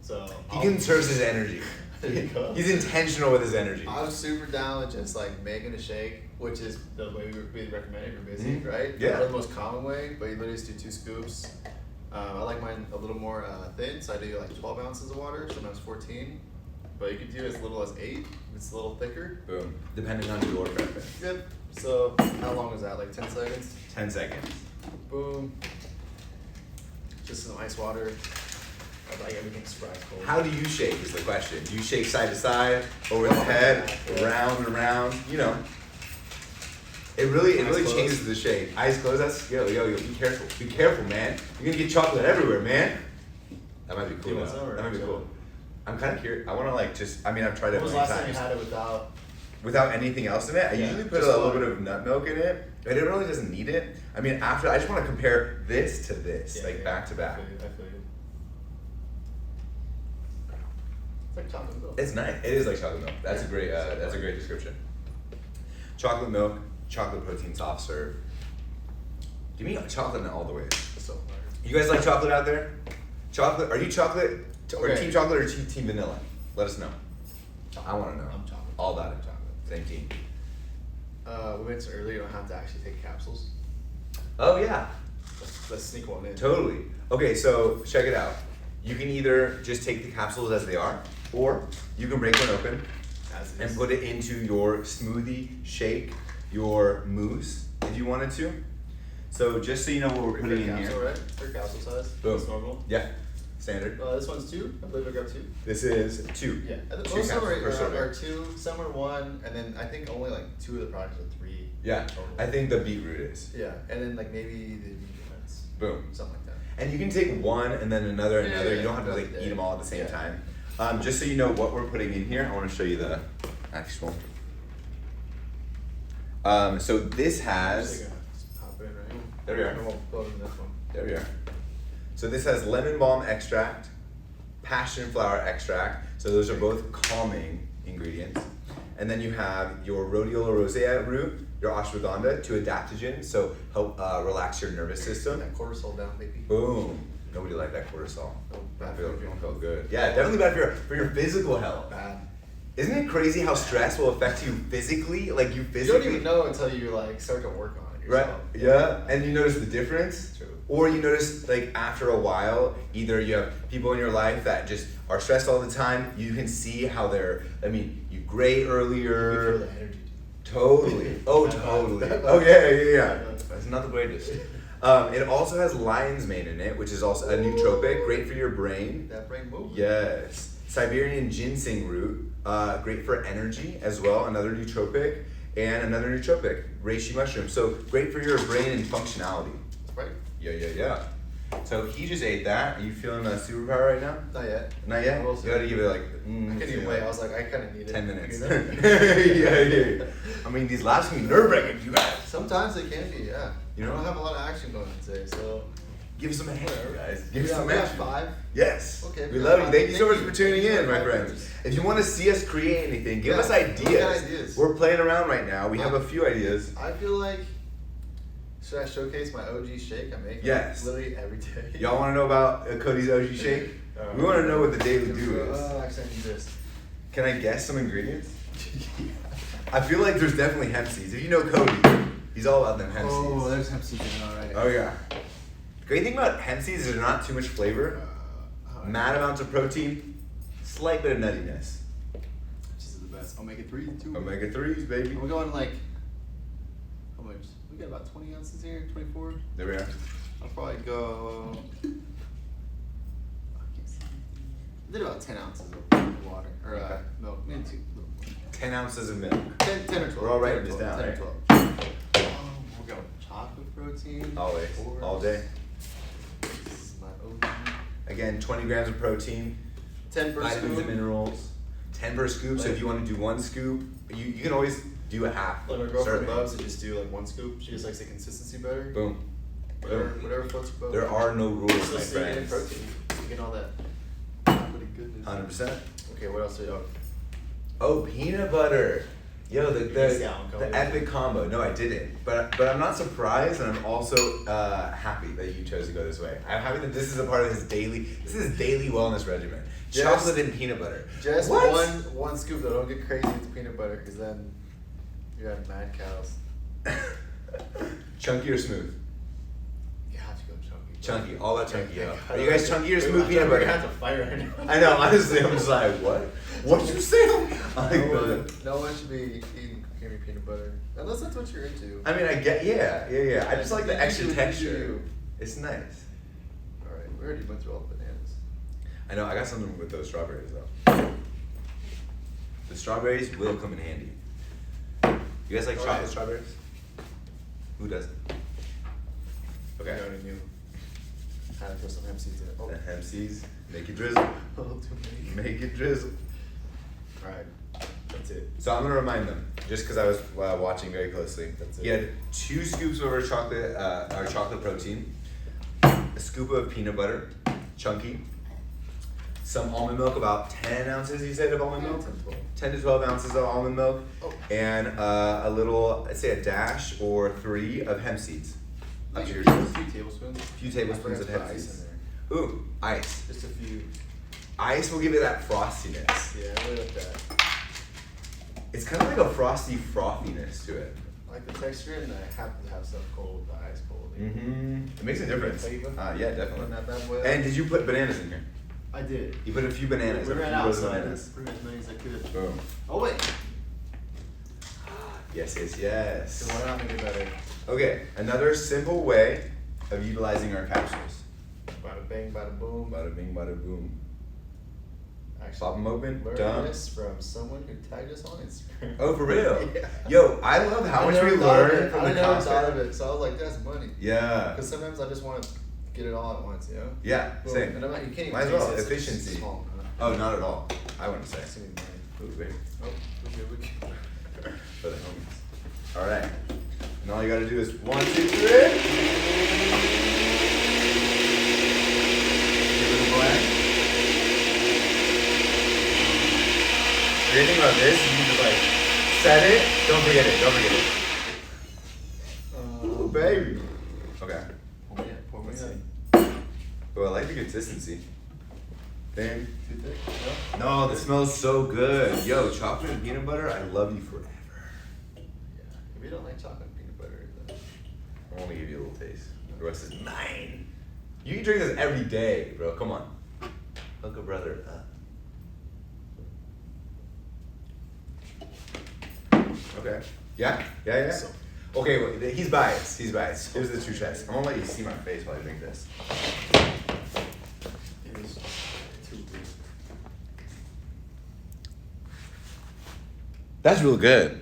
so He conserves his energy. There you go. He's intentional with his energy. I'm super down with just like making a shake, which is the way we recommend if you're busy, Mhm. right? Yeah. Or the most common way, but you literally just do 2 scoops. I like mine a little more thin, so I do like 12 ounces of water, sometimes 14. But you could do as little as 8 if it's a little thicker. Boom. Depending on your preference. Good. So how long is that? Like 10 seconds? 10 seconds. Boom. Just some ice water. I like everything surprise cold. How do you shake is the question. Do you shake side to side, over the head, round and round? You know. It really closed. changes the shake. Eyes closed, that's yo, be careful. Be careful, man. You're gonna get chocolate everywhere, man. That might be cool. You want though. some or That might be not? cool. I'm kinda curious. I wanna like just I've tried it When was many the last time you times. had it without? Without anything else in it, I Yeah, usually put a just little water. bit of nut milk in it, and it really doesn't need it. I mean, after I just want to compare this to this, like back to back. I feel you. It's like chocolate milk. It's nice. It is like chocolate milk. That's a great. That's a great description. Chocolate milk, chocolate protein soft serve. Give me chocolate in all the ways. So fire. You guys like chocolate out there? Chocolate? Are you chocolate or Okay. team chocolate or team vanilla? Let us know. I want to know. I'm chocolate. All about it. Same team. We mentioned earlier you don't have to actually take capsules. Oh yeah. Let's sneak one in. Totally. Okay, so check it out. You can either just take the capsules as they are, or you can break one open As and is. put it into your smoothie, shake, your mousse, if you wanted to. So just so you know what we're putting in capsule, here. right? They're capsule size. Boom. That's normal. Yeah, standard. This one's 2. I believe I grabbed 2. This is 2. Yeah. And Two most of them capsules per serving. are 2. Some are 1, and then I think only like 2 of the products are 3. Yeah, total. I think the beetroot is. Yeah, and then like maybe the nuts. Boom. Something like that. And you can take one and then another and another. Yeah, You don't have to like yeah. eat them all at the same Yeah. time. Just so you know what we're putting in here, I want to show you the actual. So this has. Just pop in, right? There we are. And we'll put in this one. There we are. So this has lemon balm extract, passion flower extract. So those are both calming ingredients. And then you have your rhodiola rosea root, your ashwagandha, two adaptogens, so help relax your nervous system. That cortisol down, baby. Boom. Nobody liked that cortisol. Oh, bad Don't feel good. Yeah, definitely bad for your physical health. Bad. Isn't it crazy how stress will affect you physically? Like you You physically. don't even know until you like start to work on it Right. yourself. Yeah. And you notice the difference. True. Or you notice like after a while, either you have people in your life that just are stressed all the time. You can see how you gray earlier. You feel the energy. Totally. Oh, totally. Oh yeah. That's not the greatest. It also has lion's mane in it, which is also a nootropic, great for your brain. That brain moves. Yes. Siberian ginseng root, great for energy as well, another nootropic, and another nootropic, reishi mushroom. So great for your brain and functionality. Right. Yeah. So he just ate that. Are you feeling a superpower right now? Not yet. Not yet? We'll You see. gotta give it like, I couldn't even wait. I was like, I kind of need it. 10 minutes. You know? yeah. I mean, these labs can be nerve-wracking, you guys. Sometimes it can be, yeah. You know? I don't have a lot of action going today, so. Give us some hand, guys. Give us Yeah, some we have action. 5. Yes. Okay, We we love have you. 5. Thank you so much Thank for you. tuning Thank in, you my for friends. viewers. If you want to see us create anything, give Yeah, us we got ideas. ideas. We're playing around right now. We have a few ideas. I feel like, should I showcase my OG shake I make? Yes. Literally every day. Y'all want to know about Cody's OG shake? We want to know what the daily do is. Oh, actually, I need this. Can I guess some ingredients? I feel like there's definitely hemp seeds. If you know Cody, he's all about them hemp seeds. there's hemp seeds in it, alright. Oh yeah. Great thing about hemp seeds is they're not too much flavor. Mad amounts of protein, slight bit of nuttiness. This is the best. I'll make it 3, 2. Omega 3s, baby. We're going like, how much? We got about 20 ounces here, 24. There we are. I'll probably go. I can't see. I did about 10 ounces of water or milk, maybe 2. 10 ounces of milk. 10 or 12. We're all writing 10 or this 12, down, 10 or right? 12. We're going chocolate protein. Always. of course. All day. This is my OG. Again, 20 grams of protein, 10 per vitamins scoop. and minerals. 10 per scoop, so if you want to do 1 scoop, you can always do a half. Like my girlfriend certainly. loves to just do like 1 scoop. She just likes the consistency better. Boom. Whatever floats your boat. There are no rules, So my you're getting friends. protein. You're getting all that chocolatey goodness. 100%. Okay, what else do you have? Oh, peanut butter. Yo, You missed out on the combo. epic combo. No, I didn't. But I'm not surprised, and I'm also happy that you chose to go this way. I'm happy that this is a part of his daily wellness regimen. Yes. Chocolate and peanut butter. Just What? one scoop though. Don't get crazy with the peanut butter, because then you got mad cows. Chunky or smooth? You have to go chunky. Chunky, all that chunky. Yeah, Yeah. I Are you don't guys know. chunky or Wait, smooth I peanut thought we were butter? gonna have to fight right now. I know. Honestly, I'm just like, what? What'd you say? No one should be eating creamy peanut butter unless that's what you're into. I mean, I get, yeah. I just like the You extra do texture. you. It's nice. All right, we already went through all the bananas. I know. I got something with those strawberries though. The strawberries will come in handy. You guys like All chocolate right. strawberries? Who doesn't? Okay. I already knew. Had to put some hemp seeds in it. Oh, The hemp seeds, make it drizzle. a little too many. Make it drizzle. All right, that's it. So I'm gonna remind them, just because I was watching very closely. That's it. He had 2 scoops of our chocolate protein, a scoop of peanut butter, chunky, some almond milk, about 10 ounces. You said of almond milk. 10, 12. 10 to 12 ounces of almond milk, Oh. and a little, I'd say a dash or 3 of hemp seeds. Up to your A choice. few tablespoons. A few tablespoons I of forgot hemp to put ice seeds. in there. Ooh, ice. Just a few. Ice will give it that frostiness. Yeah, I really like that. It's kind of like a frosty frothiness to it. I like the texture, and I have to have stuff cold, the ice cold. Mm-hmm. It makes a difference. Flavor. Yeah, definitely. Not that boy. And did you put bananas in here? I did. You put a few bananas. We a ran few out, rows of so I bananas. put as many as I could. Boom. Oh wait. Yes. So why not make it better? Okay, another simple way of utilizing our capsules. Bada bang, bada boom. Bada bing, bada boom. Actually, Pop 'em open, learned done. this from someone who tagged us on Instagram. Oh, for real? Yeah. Yo, I love how I much never we thought of learn it. from I the never thought of content. it, so I was like, that's money. Yeah. Because sometimes I just want to get it all at once, you know? Yeah, Boom. same. And you can't even Might as taste well. it, it's Efficiency. small, Oh, not at all. I wouldn't say. It's gonna be mine. Ooh, wait. Oh, we're good. For the homies. All right. And all you gotta do is 1, 2, 3. Give it a blend. The great thing about this is you can just like set it. Don't forget it. Don't forget it. Ooh, baby. Okay. Pour me Let's in. see. Oh, I like the consistency. Thin. Too thick? No, this smells so good. Yo, chocolate and peanut butter, I love you forever. Yeah. If you don't like chocolate and peanut butter, then I'm only give you a little taste. The rest is mine. You can drink this every day, bro. Come on. Hook a brother up. Okay. Yeah. So- Okay, well, he's biased. Here's the true test. I'm gonna let you see my face while I drink this. it is too big. That's real good.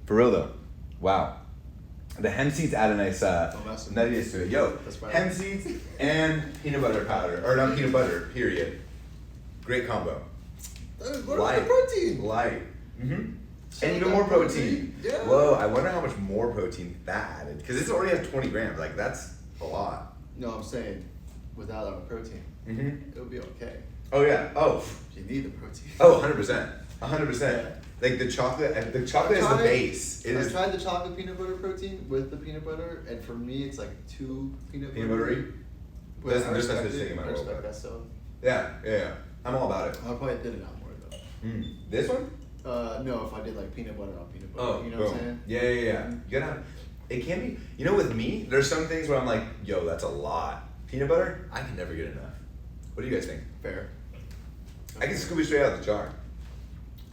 For real though. Wow. The hemp seeds add a nice nuttiness to it. Yo, That's right. hemp seeds and peanut butter powder, or not peanut butter, period. Great combo. What about the protein? Light. Mm-hmm. And So even that more protein. Yeah. Whoa, I wonder how much more protein that added. Because this already has 20 grams. Like, that's a lot. No, I'm saying without our protein, Mm-hmm. it'll be okay. Oh, yeah. Oh. You need the protein. Oh, 100%. 100%. Yeah. Like, the chocolate is the base. It I is tried the chocolate peanut butter protein with the peanut butter, and for me, it's like 2 peanut peanut butter. buttery. But There's I no respect such it. thing in my I world. respect that stuff. Yeah. I'm all about it. I'll probably thin it out more though. This one? No, if I did like peanut butter on peanut butter, Oh, you know boom. what I'm saying? Yeah. You gotta have, it can be, you know, with me, there's some things where I'm like, yo, that's a lot. Peanut butter, I can never get enough. What do you guys think? Fair. I can scoop it straight out of the jar.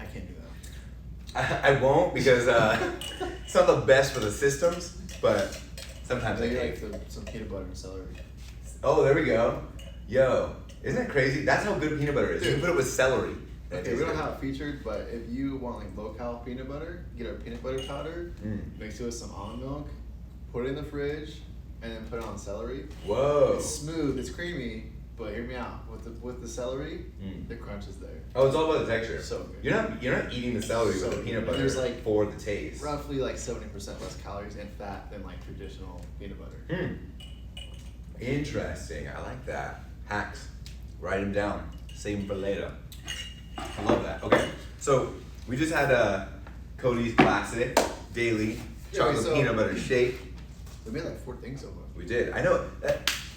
I can't do that. I won't because it's not the best for the systems, but sometimes I Maybe can. like some peanut butter and celery. Oh, there we go. Yo, isn't that crazy? That's how good peanut butter is. You can put it with celery. and it Okay, tastes we don't good. have it featured, but if you want like low-cal peanut butter, get our peanut butter powder, mix it with some almond milk, put it in the fridge, and then put it on celery. Whoa. It's smooth, it's creamy, but hear me out. With the celery, the crunch is there. Oh, it's all about the texture. So good. You're not eating the celery So with the good. peanut butter There's, like, for the taste. Roughly like 70% less calories and fat than like traditional peanut butter. Interesting. I like that. Hacks. Write them down. Save them for later. I love that. Okay, so we just had Cody's classic daily chocolate so- peanut butter shake. We made like 4 things so far. We did. I know.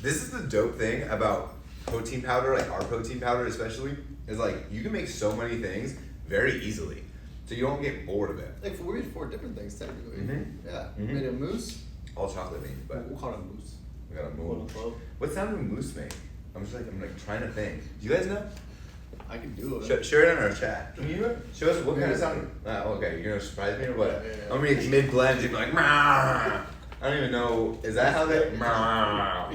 This is the dope thing about protein powder, like our protein powder especially, is like you can make so many things very easily. So you don't get bored of it. Like we made 4 different things technically. Mhm. Yeah. Mhm. We made a mousse. All chocolate made, but We'll call it a mousse. we got a Quote mousse. unquote. What sound would mousse make? I'm trying to think. Do you guys know? I can do it. Share it in our chat. Can you show us what kind of sound? Okay, you're gonna surprise me or what? Yeah. I'm gonna be mid blend. You're like, Mah! I don't even know. Is that how they? Mah!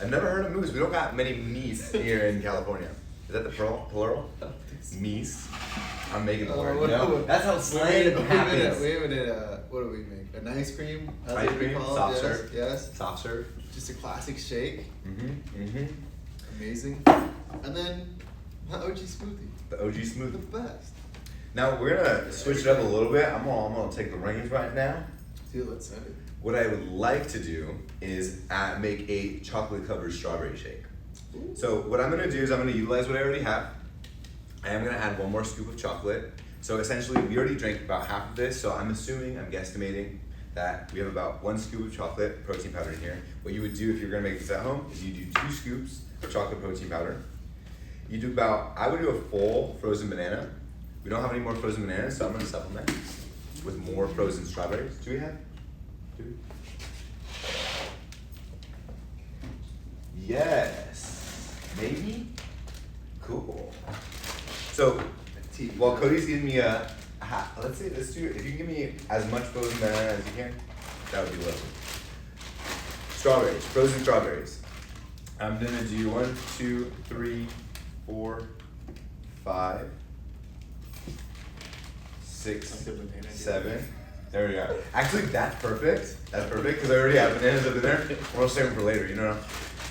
I've never heard of moose. We don't got many meese here in California. Is that the plural? Meese. I'm making the word. You know? That's how slang happens. We even did what do we make? An ice cream? That's Ice what we cream, call it, soft yes, serve. Yes. Soft serve. Just a classic shake. Mm-hmm. Amazing. And then the OG smoothie. The OG The smoothie. best. Now we're gonna switch it up a little bit. I'm gonna take the reins right now. Dude, let's send it. What I would like to do is make a chocolate covered strawberry shake. Ooh. So what I'm gonna do is I'm gonna utilize what I already have. I am gonna add 1 more scoop of chocolate. So essentially we already drank about half of this, so I'm guesstimating that we have about 1 scoop of chocolate protein powder in here. What you would do if you're gonna make this at home is you do 2 scoops of chocolate protein powder. You do I would do a full frozen banana. We don't have any more frozen bananas, so I'm gonna supplement with more frozen strawberries. Do we have? Yes. Maybe? Cool. So, while Cody's giving me let's do, if you can give me as much frozen banana as you can, that would be lovely. Strawberries, frozen strawberries. I'm gonna do 1, 2, 3, 4, 5, 6, Like the banana 7. There we go. Actually, that's perfect. That's perfect because I already have bananas up in there. We'll save them for later, you know.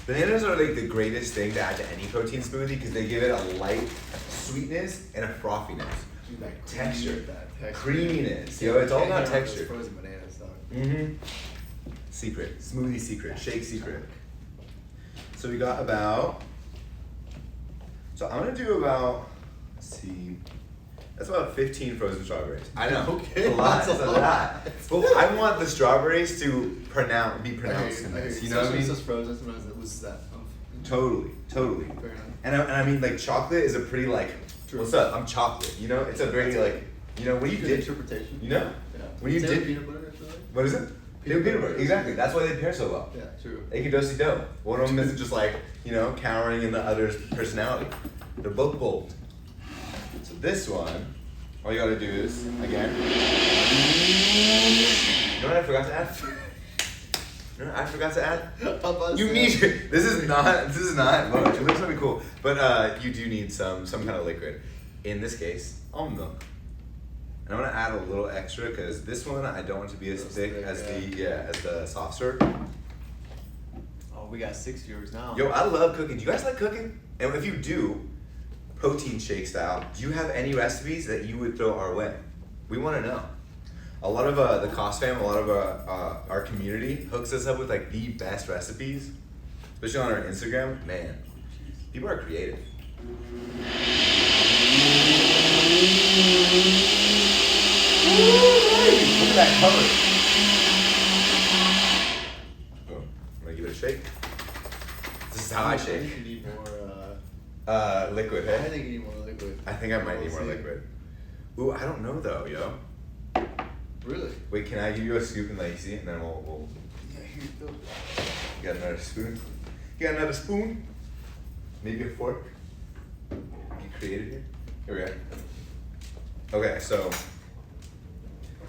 Bananas are like the greatest thing to add to any protein smoothie because they give it a light sweetness and a frothiness. Dude, that Texture. texture. Creaminess. Yeah, Yo, it's all can't about get rid of those texture. Frozen bananas, dog. Mm-hmm. Secret. Smoothie secret. Shake secret. So we got about. So I'm gonna do about. Let's see. That's about 15 frozen strawberries. I know. Okay, It's a lot. that's It's a a lot. lot. Well, I want the strawberries to be pronounced in I hear this. you. You know what I Especially mean? if it's frozen, sometimes it loses that. Totally. Fair enough. And I mean, like, chocolate is a pretty, like, True. what's up? I'm chocolate. You know? It's a very, like, you know, when you Good dip. interpretation. You know? Yeah. When you Same with dip. peanut butter, I feel like. What is it? Peanut butter. Exactly. That's why they pair so well. Yeah, true. They can do do. One of them isn't just like, you know, cowering in the other's personality. They're both bold. So this one, all you gotta do is, again. You know what I forgot to add? You know what I forgot to add? You need, this is not much. It looks really cool. But you do need some kind of liquid. In this case, almond milk. And I'm gonna add a little extra because this one I don't want to be as thick as the soft serve. Oh, we got 6 viewers now. Yo, I love cooking. Do you guys like cooking? And if you do, protein shake style, do you have any recipes that you would throw our way? We want to know. A lot of the KOS fam, a lot of our community hooks us up with like the best recipes, especially on our Instagram. Man, people are creative. Look at that color. Boom. I'm gonna give it a shake. This is how I I shake. think you need more. Liquid, I hey? think you need more liquid. I think I might need more We'll see. liquid. Ooh, I don't know though, yo. Really? Wait, can I give you a scoop and let you see it, and then we'll Yeah, here you go. you got another spoon? You got another spoon? Maybe a fork? Get creative here. Here we go. Okay, so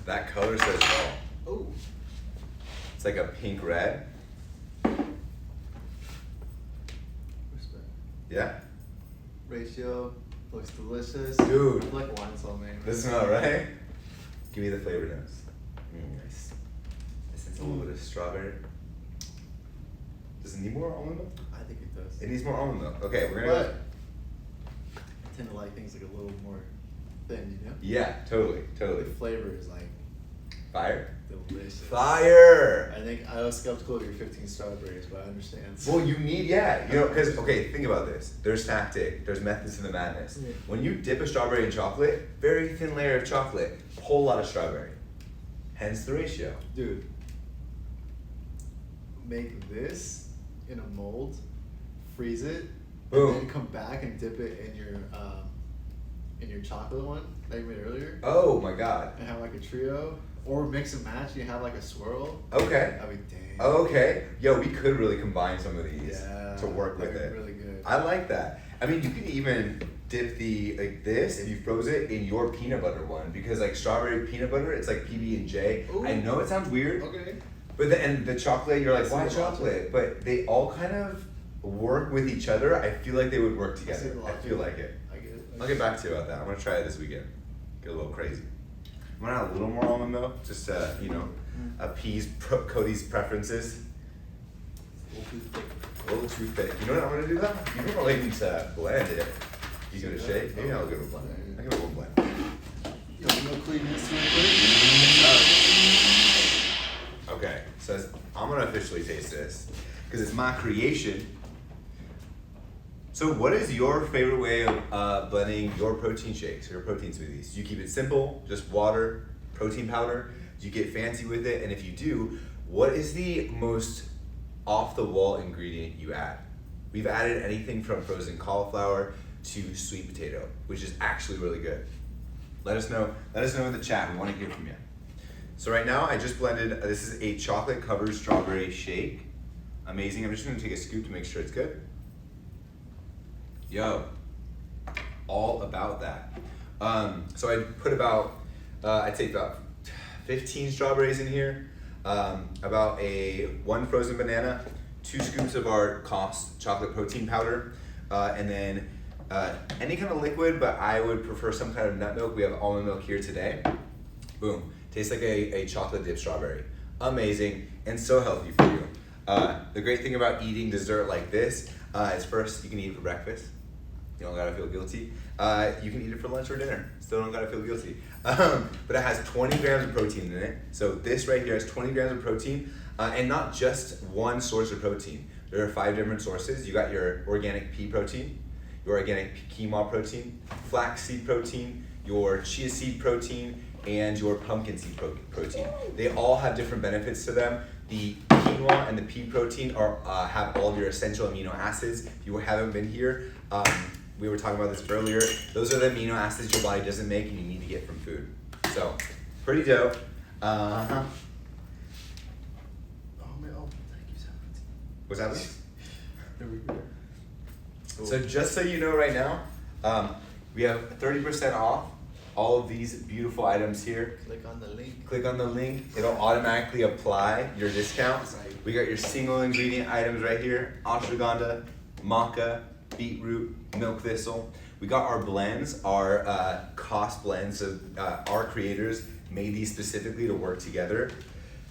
that color says all. Oh. It's like a pink red. Respect. Yeah? Ratio looks delicious. Dude. I like wine sommelier. Does it smell right? Give me the flavor notes. Nice. This is a little bit of strawberry. Does it need more almond milk? I think it does. It needs more almond milk. Okay, we're gonna But go. I tend to like things like a little more thin, you know? Yeah, totally. The flavor is like Fire? delicious. Fire! I think I was skeptical of your 15 strawberries, but I understand. Well, you need, you know, because, okay, think about this. There's tactic, there's methods to the madness. Yeah. When you dip a strawberry in chocolate, very thin layer of chocolate, whole lot of strawberry. Hence the ratio. Dude, make this in a mold, freeze it, Boom. and then come back and dip it in your chocolate one that you made earlier, Oh my god. and have like a trio, or mix and match. You have like a swirl. Okay. That'd be dang. Okay. Yo, we could really combine some of these Yeah, to work with that'd it. be really good. I like that. I mean, you can even dip like this if you froze it in your peanut butter one because like strawberry peanut butter, it's like PB&J. Ooh. I know it sounds weird, Okay. but and the chocolate, you're like, I see why the chocolate? But they all kind of work with each other. I feel like they would work I see together. the I logic. feel like it. I get it. I'll get back to you about that. I'm gonna try it this weekend. Get a little crazy. I'm gonna add a little more almond milk, just to, you know, appease Cody's preferences. A little too thick. You know what I'm gonna do though? You don't really need to blend it. You give it a shake. Maybe I'll give it a blend. I'll give it a little blend. Yo, we gonna clean this real quick. Okay, so I'm gonna officially taste this because it's my creation. So, what is your favorite way of blending your protein shakes or your protein smoothies? Do you keep it simple, just water, protein powder? Do you get fancy with it? And if you do, what is the most off-the-wall ingredient you add? We've added anything from frozen cauliflower to sweet potato, which is actually really good. Let us know. Let us know in the chat. We want to hear from you. So right now, I just blended. This is a chocolate-covered strawberry shake. Amazing. I'm just going to take a scoop to make sure it's good. Yo, all about that. So I put about, I'd say about 15 strawberries in here, about one frozen banana, 2 scoops of our KOS chocolate protein powder, and then any kind of liquid, but I would prefer some kind of nut milk. We have almond milk here today. Boom, tastes like a chocolate dipped strawberry. Amazing, and so healthy for you. The great thing about eating dessert like this is first, you can eat it for breakfast. You don't gotta feel guilty. You can eat it for lunch or dinner. Still don't gotta feel guilty. But it has 20 grams of protein in it. So this right here has 20 grams of protein, and not just one source of protein. There are 5 different sources. You got your organic pea protein, your organic quinoa protein, flax seed protein, your chia seed protein, and your pumpkin seed protein. They all have different benefits to them. The quinoa and the pea protein have all of your essential amino acids. If you haven't been here, we were talking about this earlier. Those are the amino acids your body doesn't make and you need to get from food. So, pretty dope. Oh man, thank you so much. What's happening? There we go. Cool. So just so you know right now, we have 30% off all of these beautiful items here. Click on the link. Click on the link, it'll automatically apply your discounts. We got your single ingredient items right here, ashwagandha, maca, beetroot, milk thistle. We got our blends, our KOS blends. So our creators made these specifically to work together.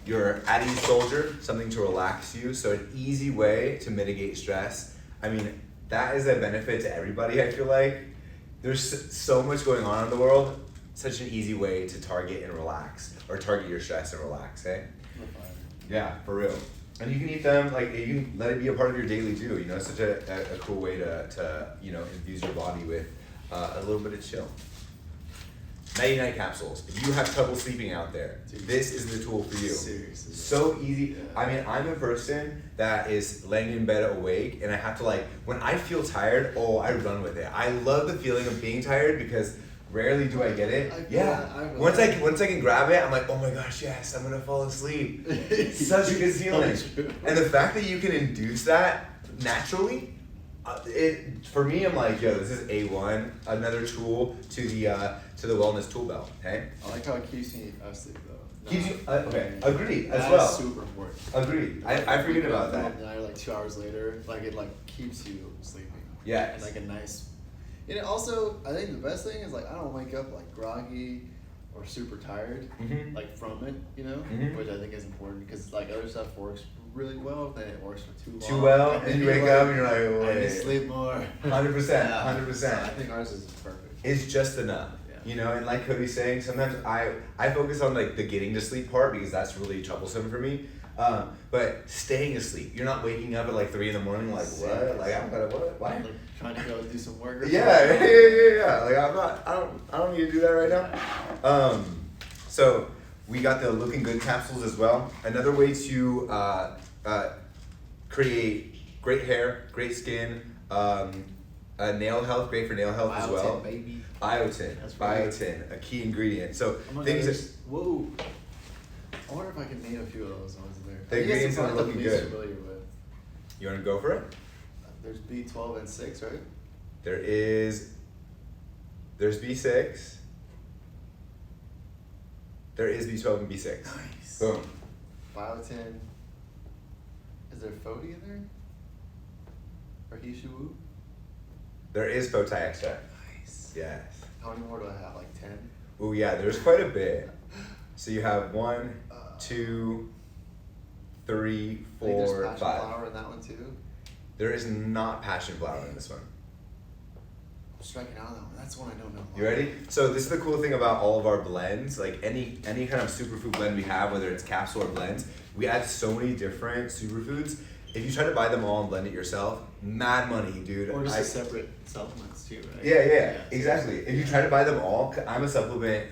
Your at ease soldier, something to relax you. So an easy way to mitigate stress. I mean, that is a benefit to everybody, I feel like. There's so much going on in the world, such an easy way to target and relax, or target your stress and relax, eh? Yeah, for real. And you can eat them, like, you can let it be a part of your daily too, you know, it's such a cool way to you know, infuse your body with a little bit of chill. Night-night capsules. If you have trouble sleeping out there, this is the tool for you. Seriously. So easy. Yeah. I mean, I'm a person that is laying in bed awake, and I have to, like, when I feel tired, I run with it. I love the feeling of being tired because rarely do I get it. Once I can grab it, I'm like, oh my gosh, yes, I'm gonna fall asleep. Such a good feeling. And the fact that you can induce that naturally, for me, I'm like, yo, this is A1, another tool to the wellness tool belt. Okay. I like how it keeps me asleep though. Keeps you okay. Agreed as that well. Is super important. Agreed. I forget about that. And like 2 hours later, like it like keeps you sleeping. Yeah. And like a nice. And it also, I think the best thing is like I don't wake up like groggy or super tired, like from it, you know, which I think is important because like other stuff works really well, then it works for too long. Too well, and you wake up and you're like, oh, I need to sleep more. 100%, 100%. So I think ours is perfect. It's just enough. You know, and like Cody's saying, sometimes I focus on like the getting to sleep part because that's really troublesome for me. But staying asleep, you're not waking up at like 3 a.m. like what? Like I'm gonna what? Why? Like trying to go do some work. Or Yeah. Like I don't need to do that right now. So we got the looking good capsules as well. Another way to create great hair, great skin, nail health, great for nail health as well. Baby. Biotin, a key ingredient. So things that, whoa. I wonder if I can name a few of those ones in there. The ingredients are looking good. Familiar with. You want to go for it? There's B12 and 6, right? There's B6. There is B12 and B6. Nice. Boom. Biotin. Is there Fodi in there? Or Hishu? There is Fotai extract. Nice. Yes. How many more do I have? Like 10? Oh yeah, there's quite a bit. So you have 1, 2, 3, 4, there's 5. passion flower in that one too? There is not passion flower in this one. I'm striking out on that one. That's one I don't know. You ready? So this is the cool thing about all of our blends. Like any kind of superfood blend we have, whether it's capsule or blends, we add so many different superfoods. If you try to buy them all and blend it yourself, mad money, dude. Or just separate supplements too, right? Yeah, exactly. If you try to buy them all, I'm a supplement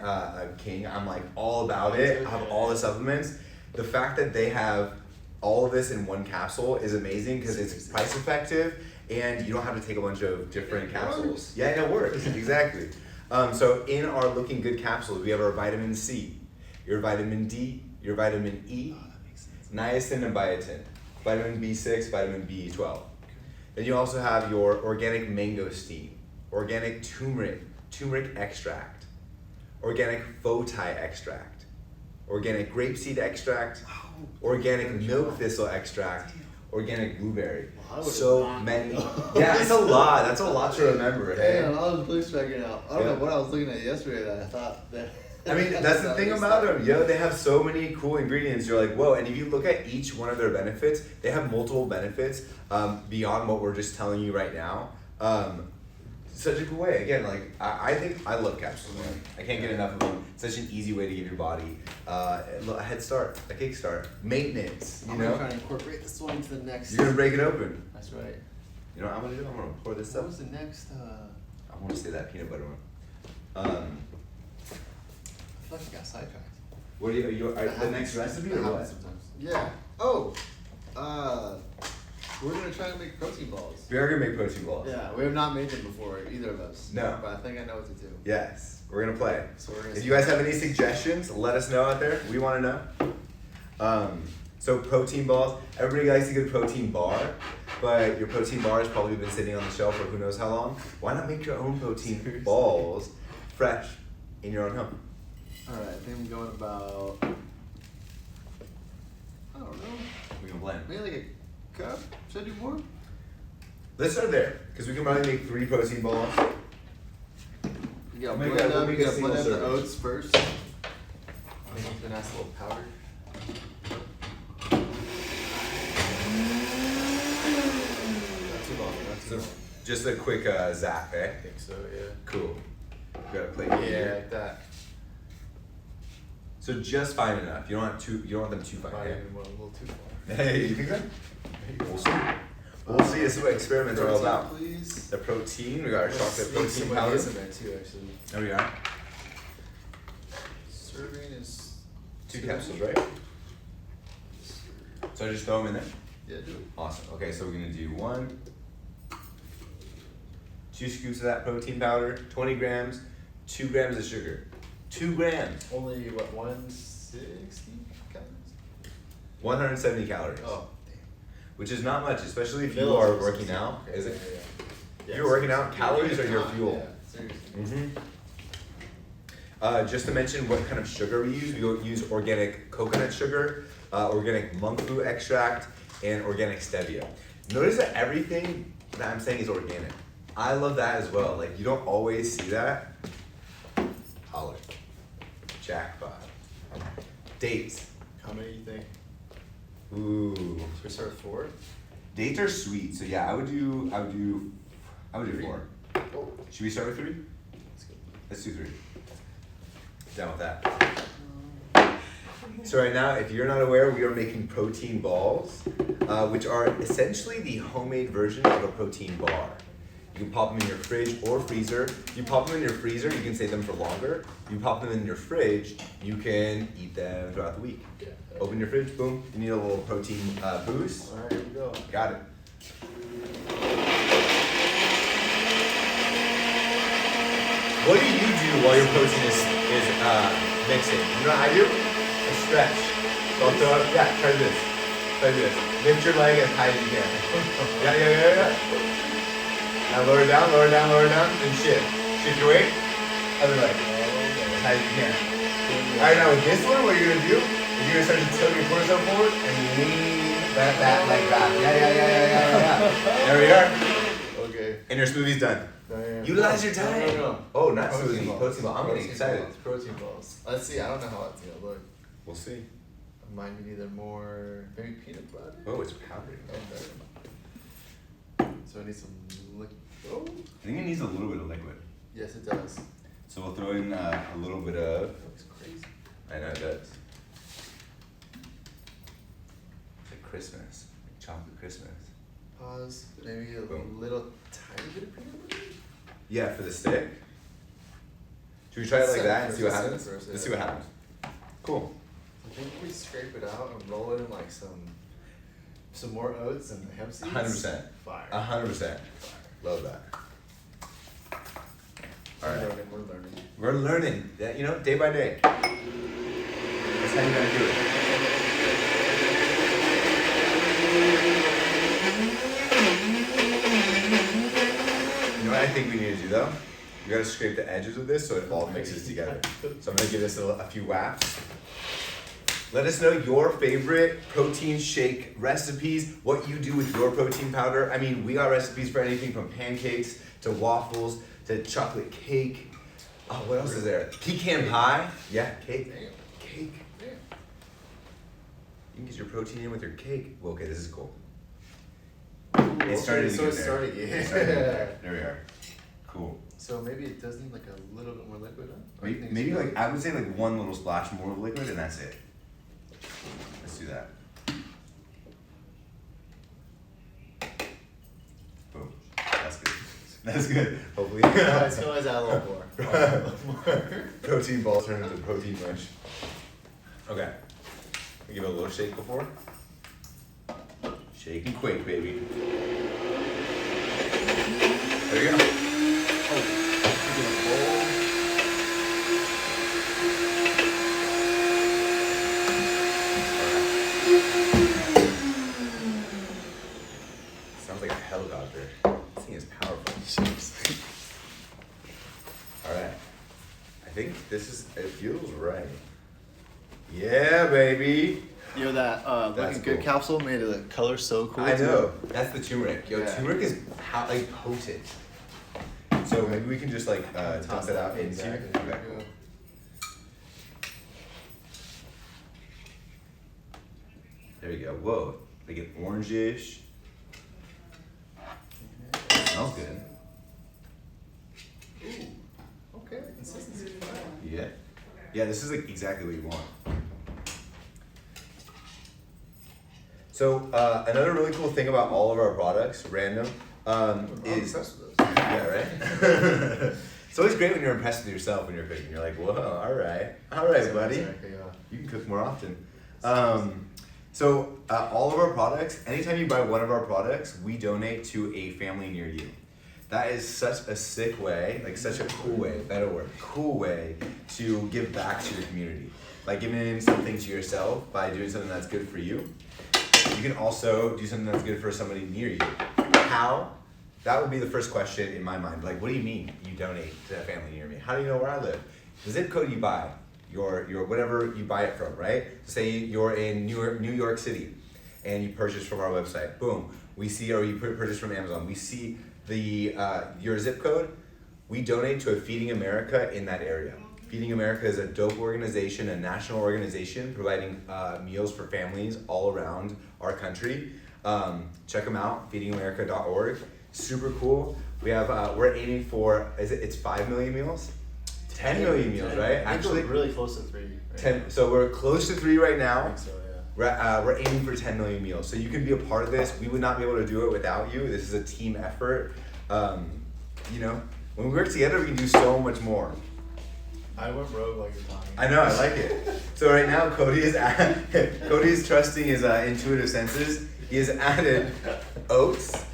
king. I'm like all about it. I have all the supplements. The fact that they have all of this in one capsule is amazing because it's price effective and you don't have to take a bunch of different capsules. Yeah, it works. Exactly. So in our looking good capsules, we have our vitamin C, your vitamin D, your vitamin E, niacin and biotin, vitamin B6, vitamin B12. Then you also have your organic mangosteen, organic turmeric extract, organic fotai extract, organic grapeseed extract, organic milk thistle extract, organic blueberry. So many. Yeah, it's a lot. That's a lot to remember. Hey? Yeah, I was really striking out. I don't know what I was looking at yesterday that I thought that I mean, that's the thing about them. Yo, they have so many cool ingredients. You're like, whoa. And if you look at each one of their benefits, they have multiple benefits beyond what we're just telling you right now. Such a cool way. Again, like, I think I love capsules, man. I can't get enough of them. Such an easy way to give your body a head start, a kickstart, maintenance, you I'm know? gonna try and incorporate this one into the next. You're gonna break it open. That's right. You know what I'm gonna do? I'm gonna pour this What up. was the next, I wanna say that peanut butter one. I feel like I got sidetracked. What do the next recipe or what? Sometimes. Yeah. Oh, we're gonna try to make protein balls. We are gonna make protein balls. Yeah, we have not made them before, either of us. No. But I think I know what to do. Yes, we're gonna play. So we're gonna If you guys have any suggestions, let us know out there. We wanna know. So protein balls, everybody likes a good protein bar, but your protein bar has probably been sitting on the shelf for who knows how long. Why not make your own protein balls fresh in your own home? Alright, I think I'm going about, I don't know, We can blend. maybe like a cup? Should I do more? Let's start there, because we can probably make 3 protein balls. You gotta Make blend a- we'll up, you make a gotta blend up single the serving. oats first. Make a nice little powder. Not too long, not too So long. just a quick zap, eh? I think so, yeah. Cool. Got a plate Yeah, here. like that. So just fine enough. You don't want them too fine. Might Okay? even went a little too far. Hey, you think so? We'll see. We'll see. This is what experiments are all Protein, about. please. The protein. We got our Let's chocolate sneak protein some powder. ideas in there too, actually. There we are. Serving is 2 capsules, right? So I just throw them in there. Yeah, do it. Awesome. Okay, so we're gonna do 2 scoops of that protein powder, 20 grams, 2 grams of sugar. 2 grams, Only what, 160 calories? 170 calories. Oh, Which is not much, especially if you Vanilla are is working out. okay, Is it? Yeah. If you're working out, calories are your fuel. Yeah, seriously. Just to mention what kind of sugar we use organic coconut sugar, organic monk fruit extract, and organic stevia. Notice that everything that I'm saying is organic. I love that as well. Like, you don't always see that. Holler. Jackpot. Dates. How many do you think? Ooh. Should we start with 4? Dates are sweet, so yeah, I would do 4. Oh, Should we start with 3? that's good. Let's do 3. Down with that. So right now, if you're not aware, we are making protein balls, which are essentially the homemade version of a protein bar. You can pop them in your fridge or freezer. If you pop them in your freezer, you can save them for longer. If you pop them in your fridge, you can eat them throughout the week. Yeah. Open your fridge, boom, you need a little protein boost. Alright, here we go. Got it. What do you do while your protein is mixing? You know what I do? I stretch. So I'll throw up, yeah, try this. Try this. Lift your leg as high as you can. Yeah. Now lower down, and shift. Shift your weight. Other leg. As high as you can. Alright, now with this one, what you're gonna do is you're gonna start to tilt your torso forward and lean that leg back. Yeah. There we are. Okay. And your smoothie's done. Utilize your time. No. Oh, not Protein smoothie. balls. Protein ball. I'm getting Protein excited. balls, Protein balls. Let's see, I don't know how that's gonna look. We'll see. Mine would either more, maybe peanut butter? Oh, it's powdery. So I need some liquid. Oh, I think it needs a little bit of liquid. yes it does. So we'll throw in a little bit of. That looks crazy. I know it does. It's like Christmas, like chocolate Christmas. Pause, maybe a Boom. little tiny bit of peanut butter? Yeah, for the stick. Should we try it like that and see what Set it happens? first, Let's yeah. see what happens. Cool. I think we scrape it out and roll it in like some more oats and hemp seeds. 100%. Fire. 100%. Love that. All right. We're learning. We're learning. That, day by day. That's how you gotta do it. You know what I think we need to do though? We gotta scrape the edges of this so it all mixes together. So I'm gonna give this a few whaps. Let us know your favorite protein shake recipes, what you do with your protein powder. I mean, we got recipes for anything from pancakes to waffles to chocolate cake. Oh, what else is there? Pecan pie? Yeah, cake. Damn. Cake. Damn. You can get your protein in with your cake. Well, okay, this is cool. It started to get there. There we are. Cool. So maybe it does need like a little bit more liquid, huh? Maybe like, I would say like one little splash more of liquid and that's it. Let's do that. Boom. That's good. That's good. Hopefully. It's gonna always add a little more. A little more. Protein balls turn into protein mush. Okay. We give it a little shake before. Shake and quake, baby. There you go. Oh, we get a bowl. Sounds like a helicopter. This thing is powerful. Alright. I think this is, it feels right. Yeah, baby. Yo, that That's looking good cool. capsule made the color so cool. I too. know. That's the turmeric. Yo, Yeah. turmeric is like potent. So maybe we can just like toss it out into. Exactly. Okay. There you go. Whoa. They get orangish. Smells good. Ooh. Okay, the consistency is fine. Yeah. Yeah, this is like exactly what you want. So another really cool thing about all of our products, random, I'm is obsessed with this. yeah, right. It's always great when you're impressed with yourself when you're cooking. You're like, whoa, all right, buddy. Exactly, yeah. You can cook more often. So all of our products, anytime you buy one of our products, we donate to a family near you. That is such a sick way, like such a cool way, better word, cool way to give back to your community. By giving something to yourself, by doing something that's good for you, you can also do something that's good for somebody near you. How? That would be the first question in my mind. Like, what do you mean you donate to a family near me? How do you know where I live? The zip code you buy, your whatever you buy it from, right? Say you're in New York City and you purchase from our website. Boom. We see, or you purchase from Amazon. We see the your zip code. We donate to a Feeding America in that area. Feeding America is a dope organization, a national organization providing meals for families all around our country. Check them out, feedingamerica.org. Super cool. We have we're aiming for it's 5 million meals, 10 million meals, right? Actually, really close to 3. Right? 10. So we're close to 3 right I now. think so, yeah. We're aiming for 10 million meals. So you can be a part of this. We would not be able to do it without you. This is a team effort. You know, when we work together, we can do so much more. I went rogue like you're talking. I know, I like it. So right now, Cody is trusting his intuitive senses. He has added oats,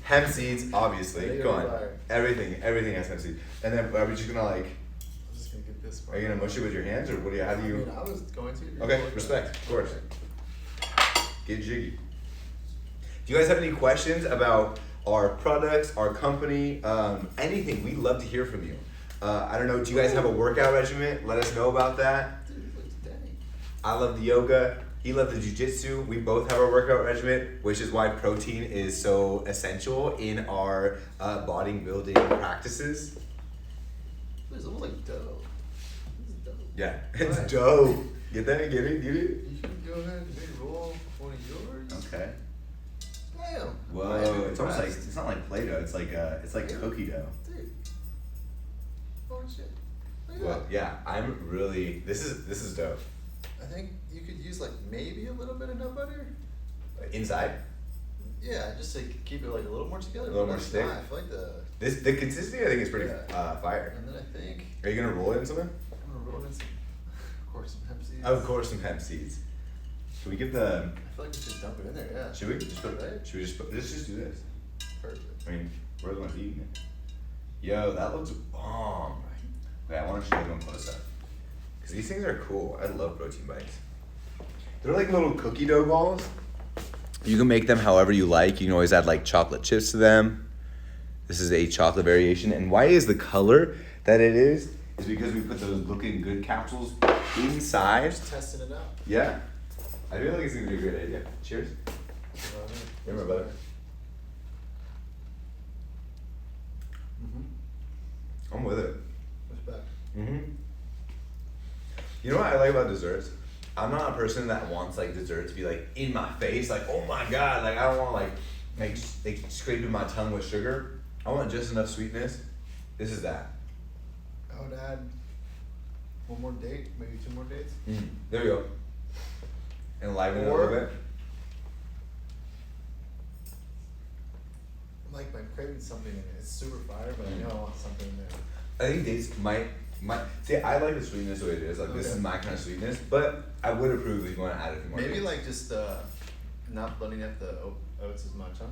hemp seeds, obviously. Go on. Everything has hemp seeds. And then are we just gonna like? I'm just gonna get this part. Are you gonna mush it with your hands, or what do you? How do I you? mean, I was going to. Okay, respect, of course. Get jiggy. Do you guys have any questions about our products, our company, anything? We'd love to hear from you. I don't know, do you guys have a workout regimen? Let us know about that. Dude, it looks dang. I love the yoga. He loves the jiu-jitsu. We both have our workout regimen, which is why protein is so essential in our bodybuilding practices. It's almost like dough. This is dope. Yeah, it's Right. dope. Get that? Get it? Get it? You can go ahead and maybe roll one of yours. Okay. Damn. Whoa, it's almost like, it's not like Play-Doh, it's like cookie dough. Dude. Holy shit. Look at Well, that. yeah, I'm really, this is dope. I think you could use like maybe a little bit of nut butter. Inside, Yeah, just to keep it like a little more together. A little but more that's stick? fine. I feel like the consistency I think is pretty Yeah. fire. and then I think Are you gonna roll it in something? I'm gonna roll in some, of course, some hemp seeds. Of course, some hemp seeds. Should we give the? I feel like we should dump it in there. Yeah. Should we just put? Right? Should we just put? Let's just do this. Perfect. I mean, we're the ones eating it. Yo, that looks bomb. Okay, I want to show them close up. Cause these things are cool. I love protein bites. They're like little cookie dough balls. You can make them however you like. You can always add like chocolate chips to them. This is a chocolate variation. And why is the color that it is because we put those looking good capsules inside. Just testing it out. Yeah. I feel like it's gonna be a great idea. Cheers. Remember, brother. Mm-hmm. I'm with it. Respect. You know what I like about desserts? I'm not a person that wants like dessert to be like in my face, like oh my god, like I don't want like scraping my tongue with sugar. I want just enough sweetness. This is that. I would add one more date, maybe 2 more dates. There we go. And liven it a little bit. Like I'm craving something in it. It's super fire, but I know I want something in there. I think dates might see. I like the sweetness the way it is. Like this is my kind of sweetness, but I would approve if you want to add a few more. Maybe dates. like just not blending up the oats as much, huh?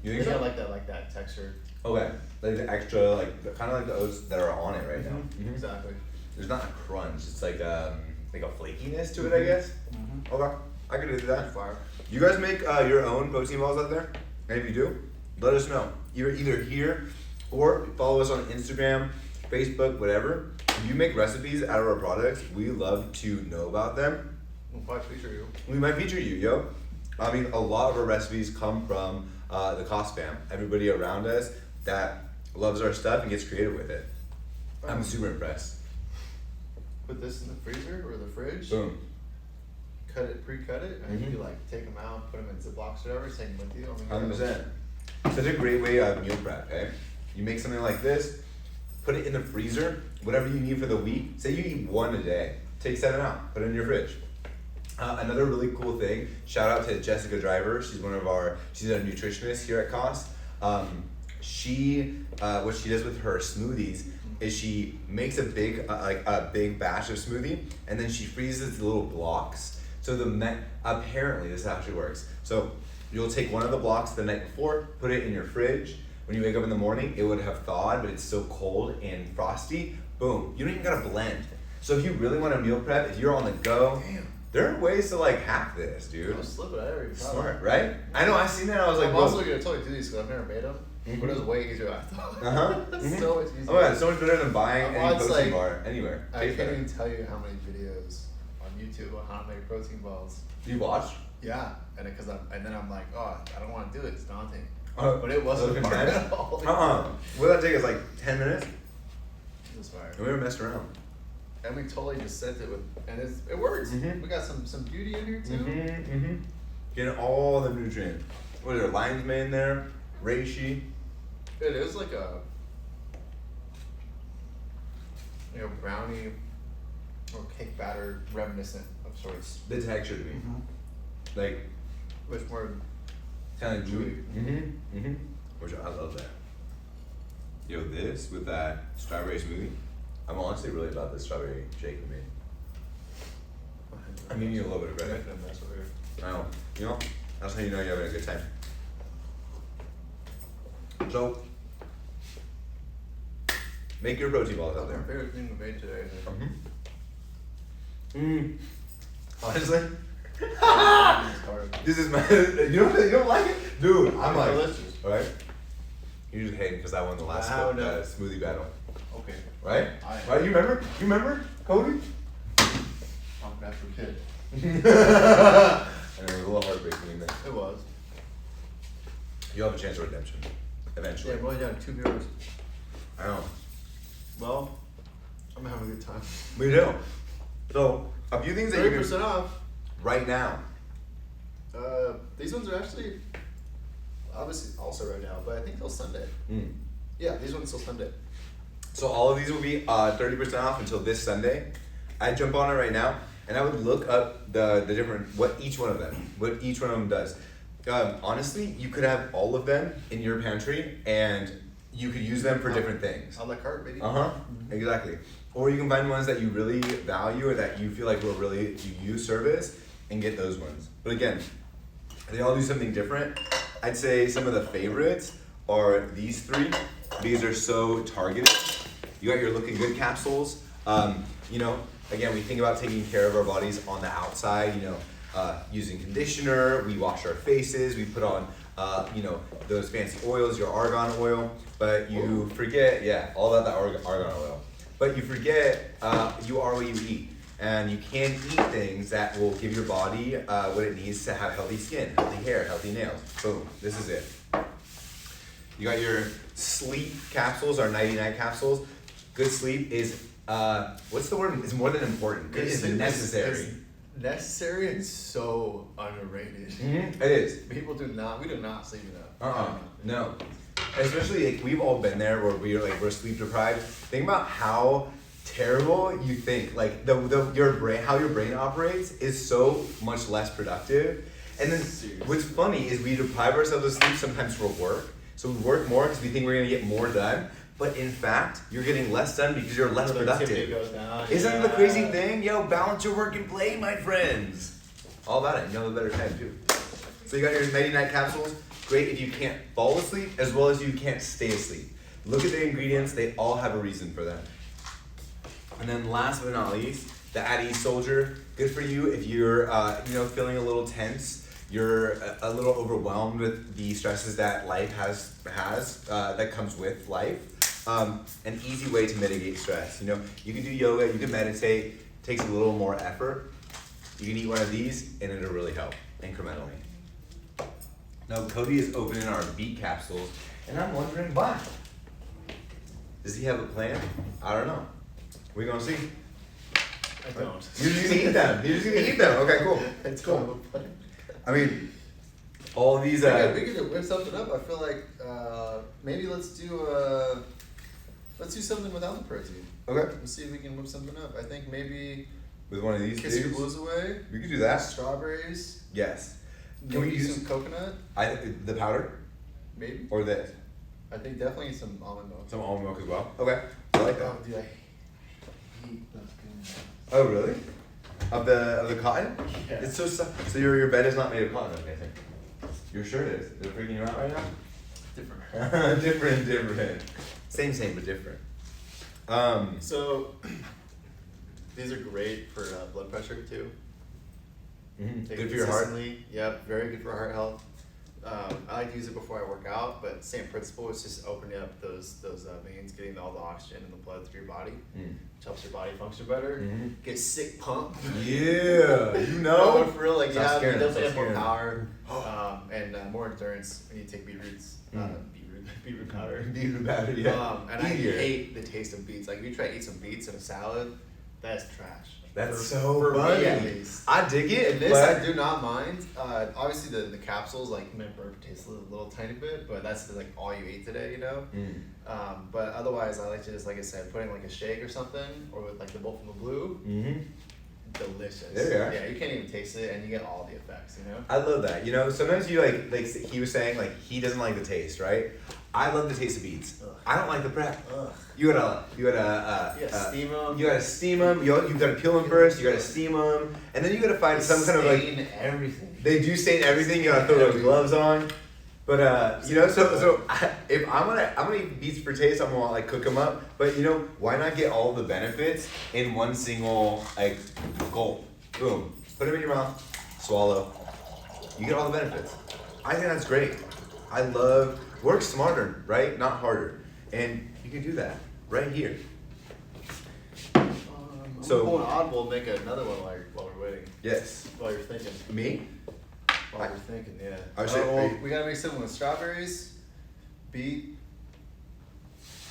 You think so? I like that texture. Okay, like the extra, like kind of like the oats that are on it right now. Exactly. There's not a crunch. It's like a flakiness to it, I guess. Okay, I could do that. Fire. You guys make your own protein balls out there? And if you do, let us know. Either here or follow us on Instagram, Facebook, whatever. If you make recipes out of our products, we love to know about them. We'll probably feature you. We might feature you, yo. I mean, a lot of our recipes come from the KOS fam. Everybody around us that loves our stuff and gets creative with it. I'm super impressed. Put this in the freezer or the fridge. Boom. Pre-cut it, and you like take them out, put them in Ziplocs or whatever, take them with you. 100%. Such a great way of meal prep, eh? You make something like this, put it in the freezer, whatever you need for the week. Say you eat 1 a day, take 7 out, put it in your fridge. Another really cool thing, shout out to Jessica Driver. She's she's a nutritionist here at KOS. What she does with her smoothies is she makes a big batch of smoothie, and then she freezes the little blocks. So apparently this actually works. So you'll take one of the blocks the night before, put it in your fridge. When you wake up in the morning, it would have thawed, but it's still cold and frosty. Boom, you don't even gotta blend. So if you really want to meal prep, if you're on the go, there are ways to like hack this, dude. I'll slip it out every time. Smart, right? I know, I seen that, I was like, I'm also gonna totally do these because I've never made them. But it was way easier than I thought. It's so much easier. Oh yeah, it's so much better than buying any protein bar anywhere. I can't even tell you how many videos on YouTube on how to make protein balls. You watched? Yeah, and then I'm like, oh, I don't want to do it. It's daunting. But it wasn't hard at all. What did that take us, like 10 minutes? It was fire. And we were messing around. And we totally just sent it with, and it works. We got some beauty in here too. Getting all the nutrients. What are there, lion's mane there? Reishi. It is like a brownie or cake batter reminiscent of sorts. The texture to me. Like, Which more kind of chewy. Which I love that. Yo, this with that strawberry smoothie. I'm honestly really about this strawberry shake we made. I'm giving you a little bit of credit. I know. You know, that's how you know you're having a good time. So, make your protein balls out My there. favorite thing we made today. Honestly, It's hard. this is my. You don't like it, dude. I'm like, delicious. right? You just hating because I won the last Wow, no. smoothie battle, Okay. right? I- Right? You remember, Cody? I'm a natural kid. And it was a little heartbreaking in there. It was. You'll have a chance of redemption, Yeah, eventually. I'm only down 2 viewers. I know. Well, I'm having a good time. We do. So, a few things that you 30% can off. right now. These ones are actually obviously also right now, but I think till Sunday. Yeah, these ones till Sunday. So all of these will be 30% off until this Sunday. I'd jump on it right now, and I would look up the different what each one of them does. Honestly, you could have all of them in your pantry, and you could use them for different things. A la carte, baby. Exactly. Or you can find ones that you really value or that you feel like will really do you service, and get those ones. But again, they all do something different. I'd say some of the favorites are these 3. These are so targeted. You got your looking good capsules. Again, we think about taking care of our bodies on the outside, using conditioner, we wash our faces, we put on, those fancy oils, your argan oil, but you forget, all about the argan oil. But you forget, you are what you eat. And you can eat things that will give your body what it needs to have healthy skin, healthy hair, healthy nails. Boom, this is it. You got your sleep capsules, our nighty-night capsules. Good sleep is what's the word? It's more than important. It is necessary. It's necessary and so underrated. Mm-hmm. It is. We do not sleep enough. No. Especially like we've all been there where we're sleep deprived. Think about how terrible you think. Like your brain, how your brain operates is so much less productive. And then what's funny is we deprive ourselves of sleep sometimes for work. So we work more because we think we're gonna get more done. But in fact, you're getting less done because you're less productive. Goes down. Isn't that the crazy thing? Yo, balance your work and play, my friends. All about it. You know the better time too. So you got your night capsules. Great if you can't fall asleep as well as you can't stay asleep. Look at the ingredients. They all have a reason for them. And then last but not least, the At Ease Soldier. Good for you if you're feeling a little tense. You're a little overwhelmed with the stresses that life has that comes with life. An easy way to mitigate stress. You can do yoga, you can meditate. It takes a little more effort. You can eat one of these, and it'll really help incrementally. Now Cody is opening our beet capsules, and I'm wondering why. Does he have a plan? I don't know. We're gonna see. I don't. You're just gonna eat them. You're just gonna eat them. Okay, cool. It's cool. I mean, all of these. We could whip something up. I feel like maybe let's do something without the protein. Okay. Let's see if we can whip something up. I think maybe with one of these. Kiss Your Blues Away. We could do that. Strawberries. Yes. Can we use some coconut? The powder? Maybe. Or this? I think definitely some almond milk. Some almond milk as well. Okay. I like that. Oh, dude, I hate those goodness. Oh really? Of the cotton? Yeah. It's so soft. So your bed is not made of cotton, okay, I think. Your shirt is. Is it freaking you out right now? Different. different. Same but different. So these are great for blood pressure too. Mm-hmm. Good for your heart. Yep, very good for heart health. I like to use it before I work out, but same principle. It's just opening up those veins, getting all the oxygen in the blood through your body, which helps your body function better. Get sick pump. Yeah, No, for real, like Stop scaring you definitely have more them. power and more endurance when you take beetroots. Beetroot powder. Beetroot powder, yeah. And I hate the taste of beets. Like if you try to eat some beets in a salad, that's trash. That's for funny. Me at least. I dig it. And this I do not mind. Obviously the capsules like my burp tastes a little tiny bit, but that's like all you ate today, But otherwise I like to just, like I said, put in like a shake or something, or with like the Bolt from the Blue. Delicious. There you are. Yeah, you can't even taste it, and you get all the effects. I love that. Sometimes you like he was saying, like he doesn't like the taste, right? I love the taste of beets. Ugh. I don't like the prep. Ugh. You gotta steam them. You gotta steam them. You gotta peel them first. You gotta steam them, and then you gotta find some kind of like. Stain everything. They do stain everything. You gotta throw those gloves on. But if I'm gonna eat beets for taste, I'm gonna like cook them up. But why not get all the benefits in one single like gulp? Boom. Put them in your mouth. Swallow. You get all the benefits. I think that's great. I love work smarter, right? Not harder. And you can do that right here. So we'll Audible make another one while we're waiting. Yes. While you're thinking. Me? While you're thinking, yeah. We gotta make something with strawberries, beet.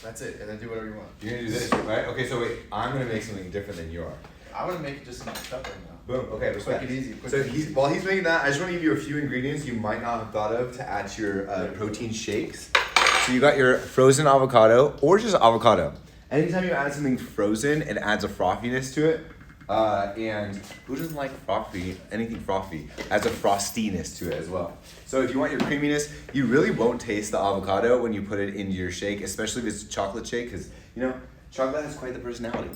That's it, and then do whatever you want. You're gonna do this, right? Okay, so wait. I'm gonna make something different than you are. I want to make it just in my cup right now. Boom. Okay, respect. Quick and easy. While he's making that, I just want to give you a few ingredients you might not have thought of to add to your protein shakes. So you got your frozen avocado or just avocado. Anytime you add something frozen, it adds a frothiness to it. And who doesn't like anything frothy, adds a frostiness to it as well. So if you want your creaminess, you really won't taste the avocado when you put it into your shake, especially if it's a chocolate shake, because chocolate has quite the personality.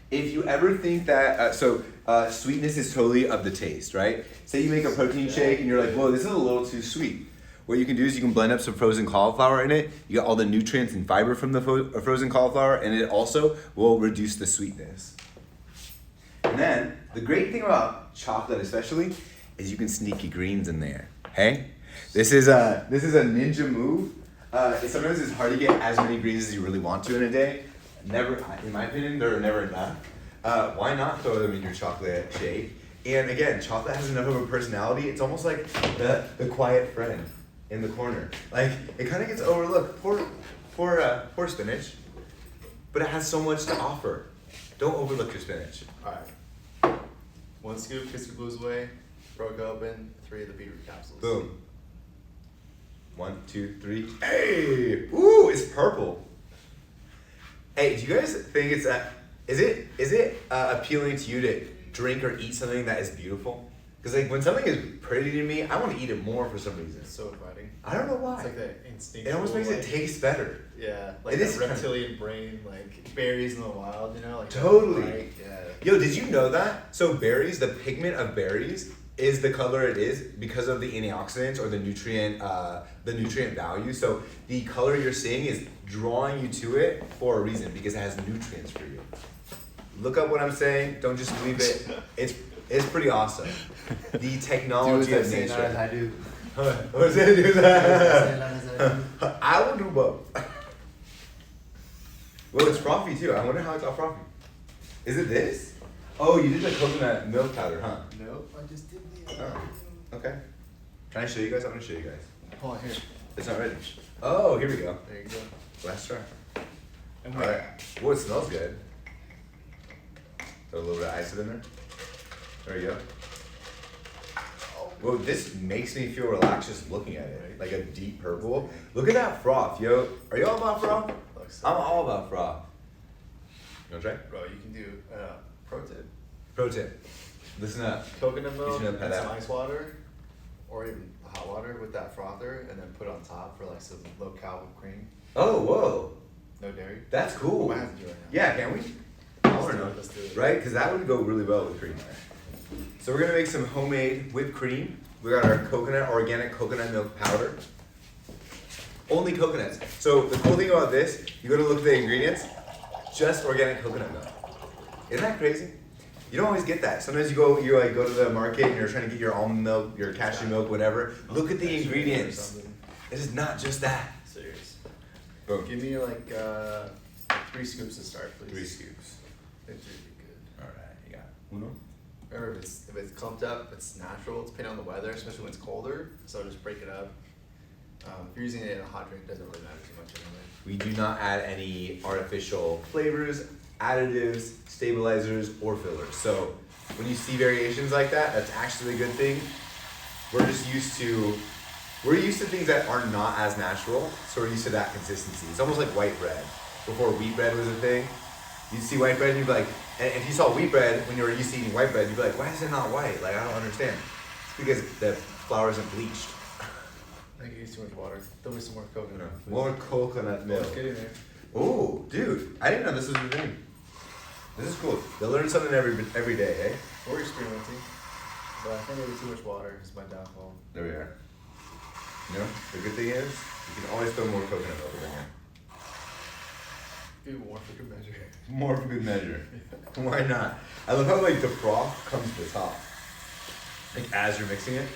If you ever think that, sweetness is totally of the taste, right? Say you make a protein shake and you're like, whoa, this is a little too sweet. What you can do is you can blend up some frozen cauliflower in it. You get all the nutrients and fiber from the frozen cauliflower, and it also will reduce the sweetness. And then, the great thing about chocolate especially, is you can sneak your greens in there, hey? This is a ninja move. Sometimes it's hard to get as many greens as you really want to in a day. Never, in my opinion, they're never enough. Why not throw them in your chocolate shake? And again, chocolate has enough of a personality. It's almost like the quiet friend in the corner. Like it kind of gets overlooked. Poor spinach. but it has so much to offer. Don't overlook your spinach. Alright. 1 scoop, kiss your blues away, broke open, 3 of the beetroot capsules. Boom. 1, 2, 3. Hey! Ooh, it's purple. Hey, do you guys think it's is it appealing to you to drink or eat something that is beautiful? Because like when something is pretty to me, I want to eat it more for some reason. It's so inviting. I don't know why. It's like that instinct. It almost makes it taste better. Yeah, like It that is kind of- reptilian brain, like berries in the wild, you know? Like Totally. Right? Yeah. Yo, did you know that? So berries, the pigment of berries is the color it is because of the antioxidants or the nutrient value. So the color you're seeing is drawing you to it for a reason because it has nutrients for you. Look up what I'm saying. Don't just believe it. It's pretty awesome. The technology of nature. I do. What's it do that? I will do both. Well, it's frothy too. I wonder how it's all frothy. Is it this? Oh, you did the coconut milk powder, huh? Nope, I just did the. Oh, okay. Can I show you guys? I'm gonna show you guys. Hold on, here. It's not ready. Oh, here we go. There you go. Let's try. And All right. Well, it smells good. Throw a little bit of ice in there. There you go. Well, this makes me feel relaxed just looking at it. Like a deep purple. Look at that froth, yo. Are you all about froth? I'm all about froth. You wanna try? Bro, you can do pro tip. Pro tip. Listen up. Coconut You milk should have and had some that. ice water, or even hot water with that frother, and then put on top for like some low cal whipped cream. Oh, whoa. No dairy. That's cool. We might have to do it now. Yeah, can we? I wanna know. Let's do it. Right? Because that would go really well with cream. So we're gonna make some homemade whipped cream. We got our organic coconut milk powder. Only coconuts. So the cool thing about this, you go to look at the ingredients, just organic coconut milk. Isn't that crazy? You don't always get that. Sometimes you go to the market and you're trying to get your almond milk, your cashew milk, whatever. Look at the ingredients. It is not just that. Serious. Boom. Give me like 3 scoops to start, please. 3 scoops. It's really good. All right, you got uno. Remember, if it's clumped up, it's natural. It's depending on the weather, especially when it's colder. So just break it up. If you're using it in a hot drink, it doesn't really matter too much anyway. We do not add any artificial flavors, additives, stabilizers, or fillers. So when you see variations like that, that's actually a good thing. We're used to things that are not as natural, so we're used to that consistency. It's almost like white bread. Before wheat bread was a thing, you'd see white bread and you'd be like, and if you saw wheat bread when you were used to eating white bread, you'd be like, why is it not white? Like, I don't understand. It's because the flour isn't bleached. I think you use too much water. Throw me some more coconut. please. More coconut milk. Get in there. Oh, dude, I didn't know this was a thing. This is cool. You'll learn something every day, eh? We're experimenting. But I think maybe too much water is my downfall. There we are. You know, the good thing is, you can always throw more coconut milk in here. Maybe more for good measure. More for good measure. Why not? I love how like the froth comes to the top. Like as you're mixing it.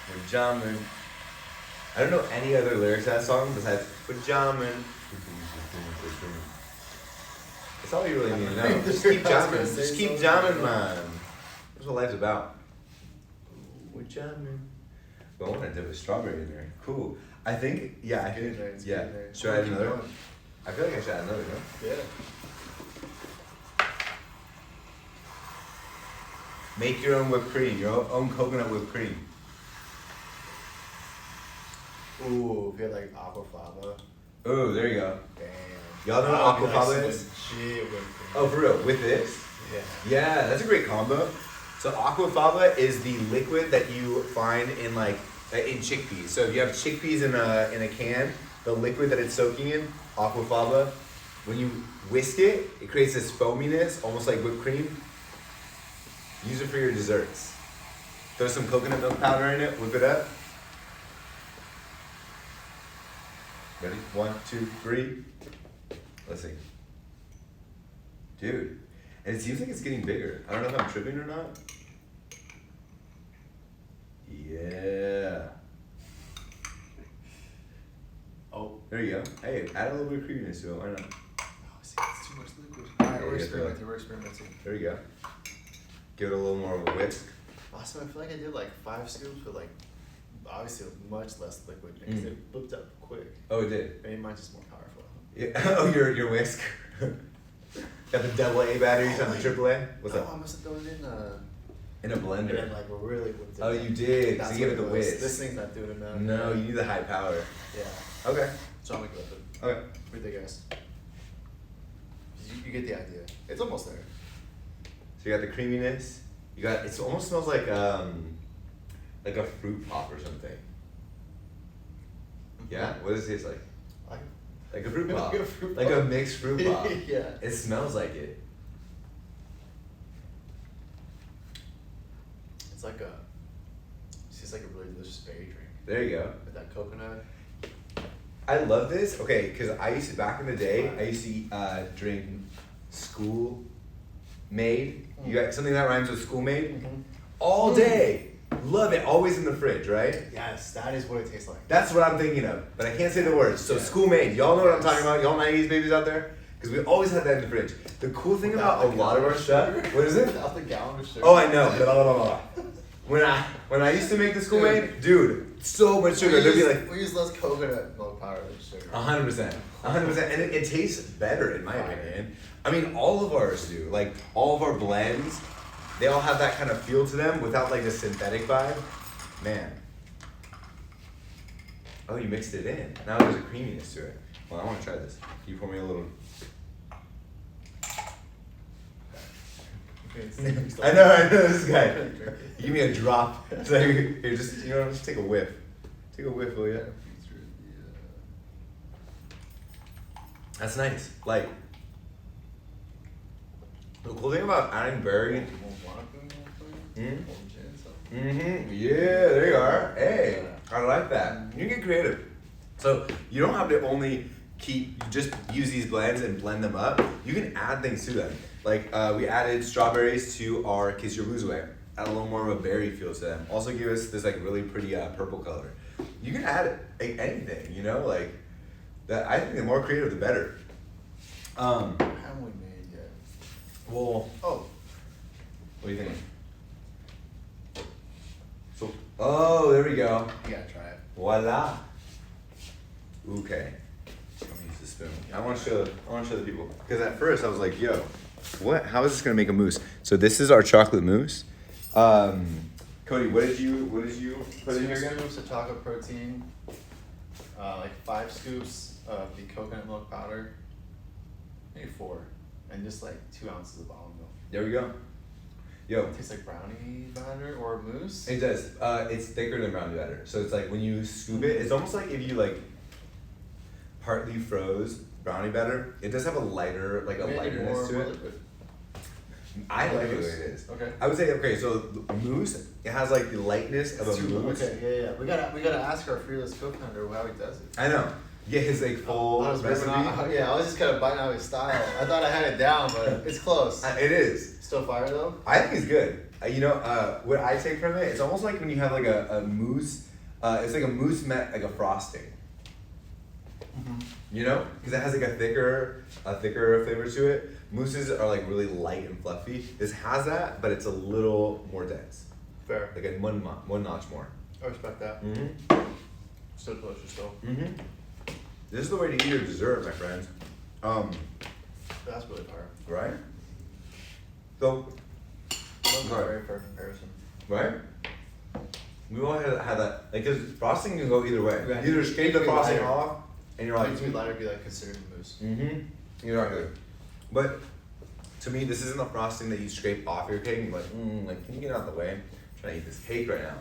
We're jamming. I don't know any other lyrics to that song besides we're jamming. That's all you really need to know. Just keep jamming. Just keep jamming, man. That's what life's about. We're jamming. Well, I want to dip a strawberry in there. Cool. I think, yeah, I think, yeah. Should I add another? I feel like I should add another, no? Yeah. Make your own whipped cream, your own coconut whipped cream. Ooh, if you had like aquafaba. Oh, there you go. Damn. Y'all know what aquafaba is? Legit whipped cream. Oh, for real? With this? Yeah. Yeah, that's a great combo. So aquafaba is the liquid that you find in like in chickpeas. So if you have chickpeas in a can, the liquid that it's soaking in, aquafaba, when you whisk it, it creates this foaminess, almost like whipped cream. Use it for your desserts. Throw some coconut milk powder in it, whip it up. Ready? 1, 2, 3. Let's see. Dude. And it seems like it's getting bigger. I don't know if I'm tripping or not. Yeah. Oh. There you go. Hey, add a little bit of creaminess to it. Why not? Oh, see, it's too much liquid. Alright, Yeah, we're yeah, experimenting. We're experimenting. There you go. Give it a little more of a whisk. Awesome. I feel like I did like 5 scoops with like obviously much less liquid because it booked up quick. Oh, it did. Maybe mine's just more powerful. Yeah. Oh, your whisk. Got the double A batteries on the triple A. What's up? I must have thrown it in a blender. And then like really whipped it. Oh, you did. So you gave it the whisk. This thing's not doing enough. No, you need the high power. Yeah. Okay. So I'm gonna go with it. Okay. What do you think, guys? You get the idea. It's almost there. So you got the creaminess. You got. It almost smells like a fruit pop or something. Yeah. What does it taste like? Like a fruit pop. Like a mixed fruit pop. Yeah. It smells like it. It's like a really delicious berry drink. There you go. With that coconut. I love this. Okay, because I used to, back in the day, I used to drink School Made. You got something that rhymes with School Made? All day. Love it. Always in the fridge, right? Yes, that is what it tastes like. That's what I'm thinking of, but I can't say the words. So School Made. Y'all know what I'm talking about? Y'all 90s babies out there? Because we always had that in the fridge. The cool thing about a lot of our stuff, what is it? Without the gallon of sugar. Oh, I know. Blah, blah, blah, blah. When I used to make the School Made, dude, so much sugar. There'd be like we use less coconut milk powder than sugar. 100%, 100%, and it tastes better in my opinion. I mean, all of ours do. Like all of our blends, they all have that kind of feel to them without like a synthetic vibe. Man. Oh, you mixed it in. Now there's a creaminess to it. Well, I want to try this. Can you pour me a little? I know this guy. You give me a drop. It's like, here, just take a whiff. Take a whiff, will ya? That's nice. Like, the cool thing about adding berry. Yeah, there you are. Hey, I like that. You can get creative. So you don't have to only just use these blends and blend them up. You can add things to them. Like we added strawberries to our Kiss Your Blues Away. Add a little more of a berry feel to them. Also give us this like really pretty purple color. You can add anything, you know, like that. I think the more creative, the better. Haven't we made yet? Well. Oh. What do you think? So, oh, there we go. You gotta try it. Voila. Okay. Let me use the spoon. I want to show the people because at first I was like, "Yo, what? How is this gonna make a mousse?" So this is our chocolate mousse. Cody, what did you put in here again? 2 scoops of chocolate protein, like 5 scoops of the coconut milk powder, maybe 4, and just like 2 ounces of almond milk. There we go. Yo. It tastes like brownie batter or mousse. It does. It's thicker than brownie batter. So it's like when you scoop it, it's almost like if you like partly froze brownie batter. It does have a lighter, like a lightness to it. Liquid. I like it the way it is. Okay. I would say so the mousse, it has like the lightness of a mousse. Okay, yeah. We gotta ask our fearless co-founder how he does it. I know. Get his like full recipe. I was just kind of biting out his style. I thought I had it down, but it's close. It is. Still fire though? I think it's good. What I take from it, it's almost like when you have like a mousse, it's like a mousse met like a frosting. You know? Because it has like a thicker flavor to it. Mousses are like really light and fluffy. This has that, but it's a little more dense. Fair. Like a one notch more. I respect that. Still delicious though. This is the way to eat your dessert, my friends. That's really fire. Right? So, That's a very fair comparison. right? We all have that, like, because frosting can go either way. Yeah. You either scrape the It can be frosting lighter. off, and you're like, It would be lighter, be like considered mousse. Exactly. But to me, this isn't the frosting that you scrape off your cake and you're like, can you get out of the way? I'm trying to eat this cake right now.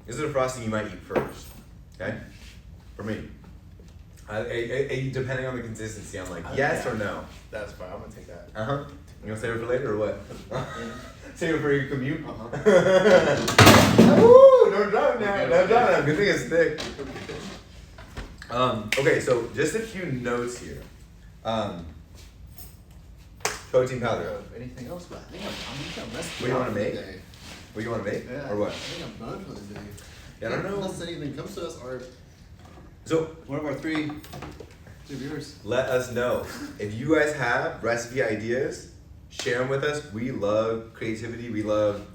This is the frosting you might eat first, okay? For me. Depending on the consistency, I'm like, yes or no? That's fine, I'm gonna take that. You gonna save it for later or what? Save it for your commute? Woo! Don't drop it now. Don't drop it. Good thing it's thick. Okay, so just a few notes here. Protein powder. Anything else? But I think I'm messed What do you want to make? today. What do you want to make? Yeah. Or what? I think I'm done for the day. Yeah, I don't know. Unless anything comes to us, or So one of our three viewers. let us know if you guys have recipe ideas. Share them with us. We love creativity. We love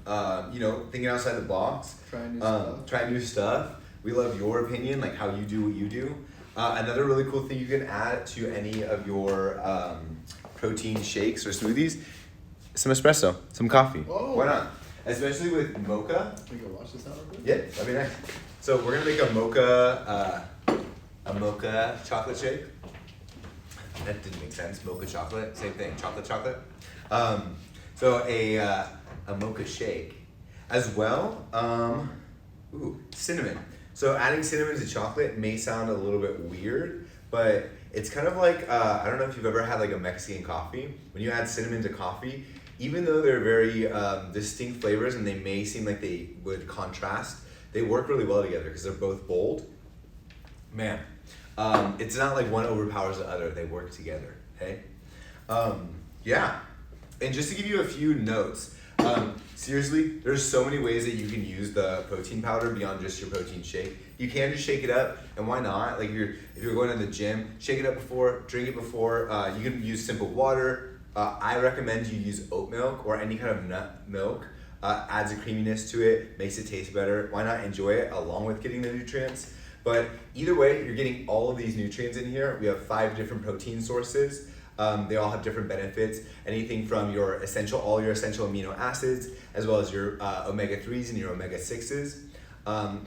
thinking outside the box. Trying new stuff. Try new stuff. We love your opinion, like how you do what you do. Another really cool thing you can add to any of your protein shakes or smoothies, some espresso, some coffee. Oh. Why not? Especially with mocha. We can wash this out real quick? Yeah, that'd be nice. So we're gonna make a mocha chocolate shake. That didn't make sense. Mocha chocolate, same thing. Chocolate. So a mocha shake, as well. Cinnamon. So adding cinnamon to chocolate may sound a little bit weird, but it's kind of like I don't know if you've ever had like a Mexican coffee. When you add cinnamon to coffee, even though they're very distinct flavors and they may seem like they would contrast, they work really well together because they're both bold. Man, it's not like one overpowers the other, they work together, okay? Yeah, and just to give you a few notes, seriously, there's so many ways that you can use the protein powder beyond just your protein shake. You can just shake it up, and why not? Like if you're going to the gym, shake it up before, drink it before. You can use simple water. I recommend you use oat milk or any kind of nut milk. Adds a creaminess to it, makes it taste better. Why not enjoy it along with getting the nutrients? But either way, you're getting all of these nutrients in here. We have 5 different protein sources. They all have different benefits. Anything from all your essential amino acids, as well as your omega-3s and your omega-6s.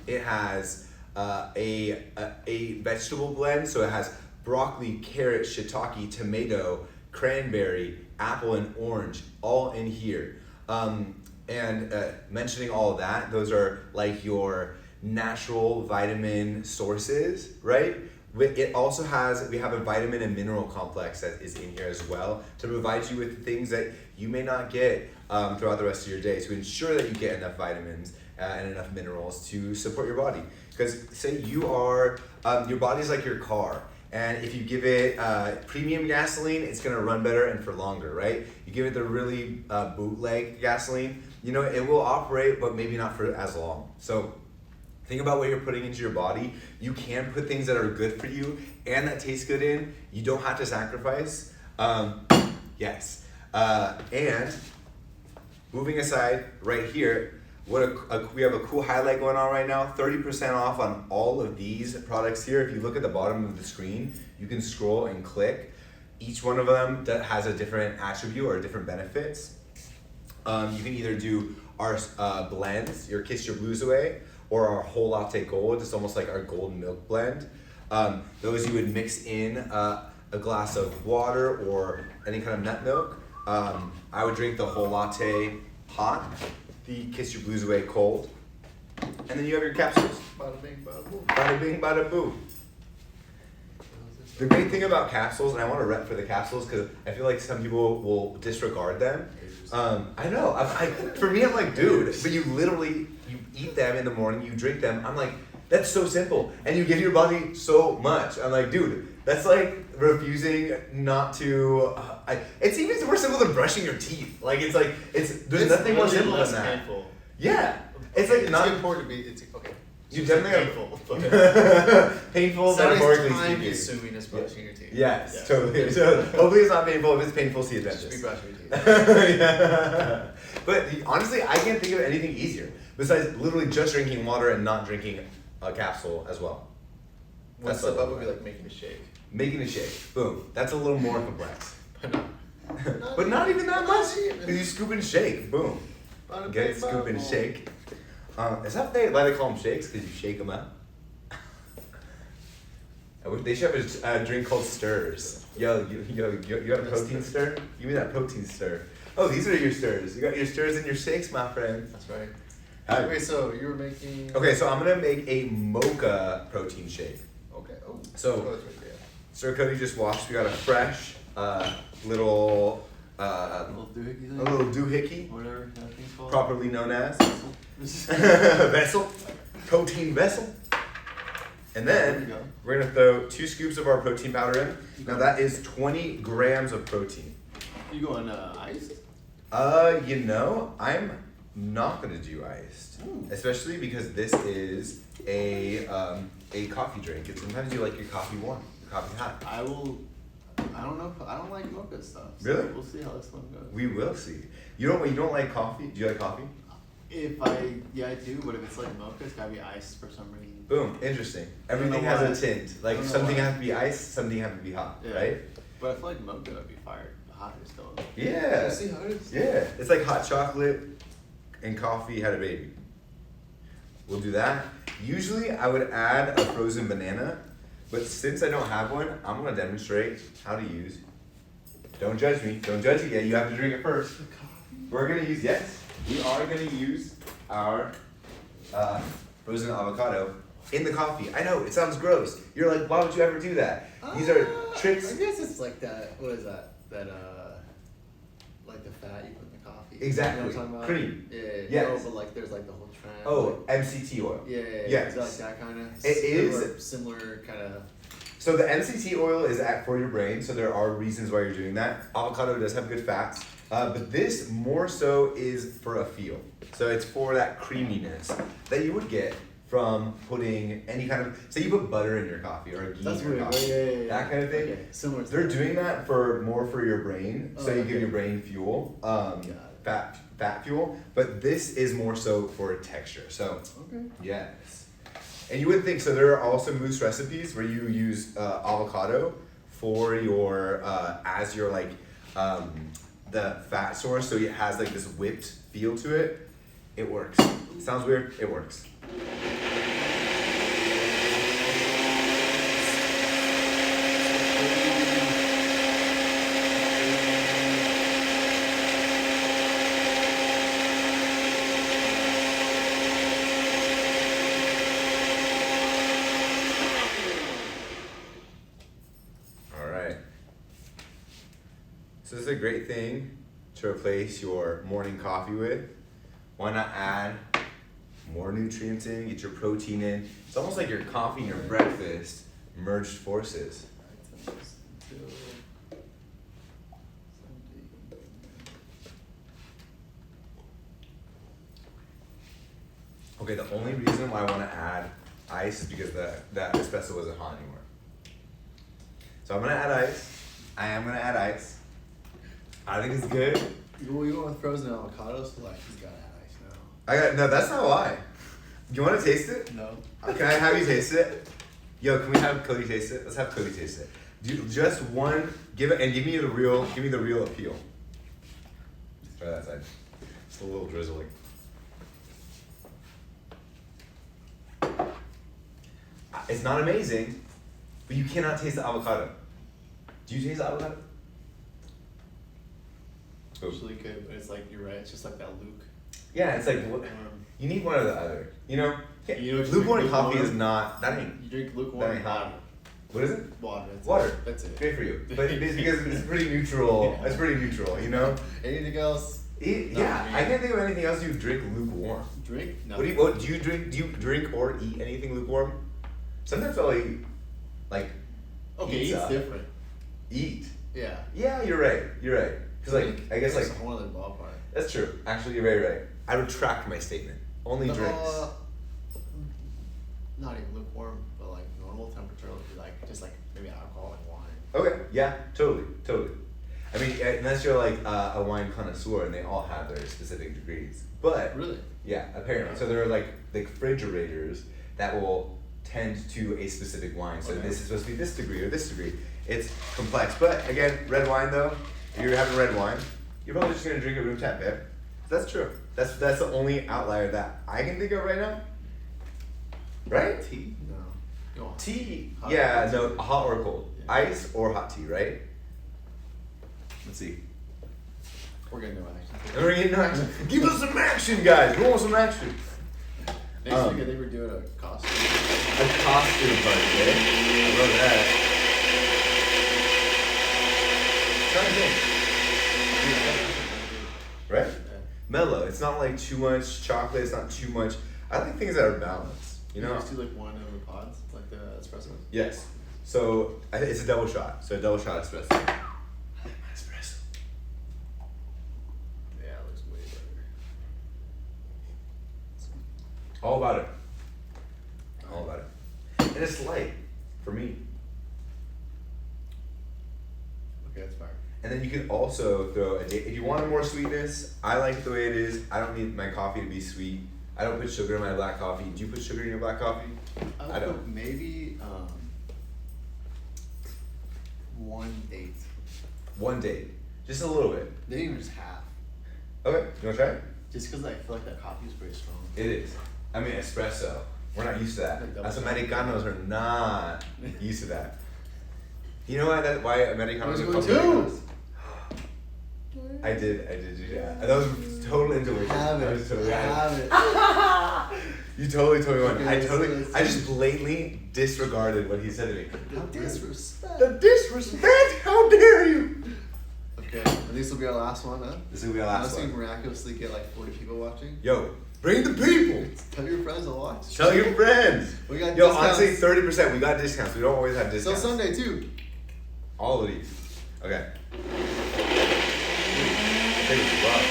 It has a vegetable blend, so it has broccoli, carrot, shiitake, tomato, cranberry, apple, and orange, all in here. Mentioning all of that, those are like your natural vitamin sources, right? We have a vitamin and mineral complex that is in here as well to provide you with things that you may not get throughout the rest of your day, to ensure that you get enough vitamins and enough minerals to support your body. Because say your body's like your car, and if you give it premium gasoline, it's gonna run better and for longer, right? You give it the really bootleg gasoline, it will operate, but maybe not for as long. So think about what you're putting into your body. You can put things that are good for you and that taste good in. You don't have to sacrifice. Yes. And moving aside, right here, we have a cool highlight going on right now. 30% off on all of these products here. If you look at the bottom of the screen, you can scroll and click. Each one of them that has a different attribute or different benefits. You can either do our blends, your Kiss Your Blues Away, or our Whole Latte Gold. It's almost like our golden milk blend. Those you would mix in a glass of water or any kind of nut milk. I would drink the Whole Latte hot, the Kiss Your Blues Away cold, and then you have your capsules. Bada bing, bada boom. Bada bing, bada boom. The great thing about capsules, and I want to rep for the capsules because I feel like some people will disregard them. I know. For me, I'm like, dude, but you eat them in the morning, you drink them. I'm like, that's so simple, and you give your body so much. I'm like, dude, that's like refusing not to. It's even more simple than brushing your teeth. Like there's nothing more simple than that. Painful. Yeah, it's like not important to be. It's okay. You definitely painful. Painful, metaphorically time speaking. consuming as brushing your teeth. Yes, totally. So hopefully it's not painful. If it's painful, see a dentist. Just be brushing your teeth. Yeah. But honestly, I can't think of anything easier besides literally just drinking water and not drinking a capsule as well. One step up would be like making a shake. Making a shake. Boom. That's a little more complex. But not even that much. You scoop and shake. Boom. Bada Get it, bing, scoop bada and boom. shake. Is that why they call them shakes? Because you shake them up? I wish they should have a drink called stirs. Yo, you got a protein stir? Give me that protein stir. Oh, these are your stirs. You got your stirs and your shakes, my friend. That's right. Hi. Wait, so you were making. Okay, so I'm gonna make a mocha protein shake. Okay. Oh. So- that's right there. Sir Cody just washed. We got a fresh little Little doohickey thing? a little doohickey, Whatever that thing's called. properly known as vessel, protein vessel. And There we then go. we're gonna throw 2 scoops of our protein powder in. Now that is 20 grams of protein. You going iced? I'm not gonna do iced, especially because this is a coffee drink, and sometimes you like your coffee warm, your coffee hot. I don't know. I don't like mocha stuff. So Really? We'll see how this one goes. We will see. You don't like coffee? Do you like coffee? I do, but if it's like mocha, it's gotta be iced for some reason. Boom. Interesting. Everything know has why. a tint. Like I don't know something why. has to be iced, something has to be hot, Yeah. right? But I feel like Mocha would be fired. Hot is still. Yeah. See how it is? Yeah. It's like hot chocolate and coffee had a baby. We'll do that. Usually I would add a frozen banana, but since I don't have one, I'm gonna demonstrate how to use. Don't judge me. Don't judge it yet. You have to drink it first. The coffee? We're gonna use, yes, we are gonna use our frozen avocado in the coffee. I know, it sounds gross. You're like, why would you ever do that? These are tricks. I guess it's like that. What is that? That like the fat you put in the coffee. Exactly. You know what I'm talking about? Cream. Yeah. Yes. No, but like there's like the whole trend. Oh, like, MCT oil. yeah. Yes. Is that like that kind of? It is. Similar kind of. So the MCT oil is for your brain, so there are reasons why you're doing that. Avocado does have good fats, but this more so is for a feel. So it's for that creaminess that you would get from putting any kind of, say you put butter in your coffee or ghee That's in your weird. coffee, Yeah. that kind of thing. Okay. Similar. To They're that. doing that for more for your brain, so Oh, you okay. give your brain fuel, Got it. fat fuel. But this is more so for texture. So Okay. yes. And you would think, so there are also mousse recipes where you use avocado for your, as your like, the fat source, so it has like this whipped feel to it. It works. Sounds weird, it works. So this is a great thing to replace your morning coffee with. Why not add more nutrients in, get your protein in. It's almost like your coffee and your breakfast merged forces. Okay, the only reason why I want to add ice is because that espresso wasn't hot anymore. So I'm gonna add ice. I am gonna add ice. I think it's good. You went with frozen avocados, so like he's got to add ice now. No, that's not why. You want to taste it? No. Can I have you taste it? Yo, can we have Cody taste it? Let's have Cody taste it. Just one. Give me the real appeal. Try that side. Just a little drizzling. It's not amazing, but you cannot taste the avocado. Do you taste the avocado? Actually good, but it's like, you're right, it's just like that Luke. Yeah, it's like you need one or the other. You know, You know, just lukewarm drink coffee lukewarm. is not that ain't. You drink That lukewarm ain't hot. water. What is it? Water. Water. That's it. Great for you, but it's because it's pretty neutral. Yeah. It's pretty neutral, you know. Anything else? Yeah, I can't think of anything else you drink lukewarm. Drink? No. What do you drink? Do you drink or eat anything lukewarm? Sometimes I'll eat, like. Okay, pizza. it's different. Eat. Yeah. Yeah, you're right. You're right. Cause like I guess like it's a whole other ballpark. that's true. Actually, you're very right. I retract my statement. Only drinks. Not even lukewarm, but like normal temperature would be like just like maybe alcohol and wine. Okay. Yeah. Totally. I mean, unless you're like a wine connoisseur, and they all have their specific degrees. But Really? yeah, apparently. So there are like refrigerators that will tend to a specific wine. So Okay. this is supposed to be this degree or this degree. It's complex. But again, red wine though, if you're having red wine, you're probably just gonna drink a room temp, babe. That's true. That's the only outlier that I can think of right now. Right? Tea? No. Go on. Tea. Hot Yeah, or no, cold? hot or cold. Yeah. Ice or hot tea, right? Let's see. We're gonna do action. And we're getting action. Give us some action, guys. We want some action. Next week I think we're doing a costume. A costume party, eh? I love that. Trying to think. Right? Yeah. Mellow. It's not like too much chocolate. It's not too much. I like things that are balanced. You know? just do like one of the pods, like the espresso. Yes. So it's a double shot. So a double shot espresso. Espresso. Yeah, it looks way better. All about it. All about it. And it's light for me. Okay, that's fine. And then you can also throw if you wanted more sweetness, I like it the way it is. I don't need my coffee to be sweet. I don't put sugar in my black coffee. Do you put sugar in your black coffee? I don't. Maybe 1/8. 1 day. Just a little bit. Maybe even just half. Okay, you wanna try it? Just because I feel like that coffee is pretty strong. It is. I mean, espresso. We're not used to that. Us Americanos are not used to that. You know why Americanos are called Americanos? I did do that. That was total intuition. Have That it. was totally Have it. You totally told me one. Okay, I just blatantly disregarded what he said to me. How disrespect. The disrespect! How dare you! Okay, and this will be our last one, huh? This will be our last Unless we one. miraculously get like 40 people watching. Yo, bring the people! Tell your friends to watch. Tell your friends! We got Yo, discounts. honestly, 30%. We got discounts. We don't always have Still discounts. Sunday too. All of these. Okay. Thank you, wow.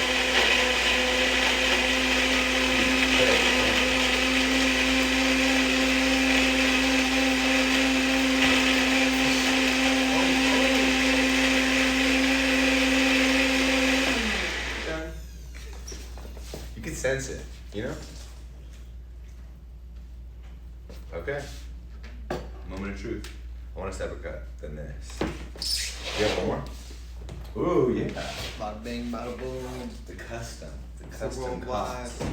You can sense it, you know? Okay. Moment of truth. I want a separate cut than this. You have one more? Ooh, yeah. Bada bing, bada boom. The custom Worldwide. cost.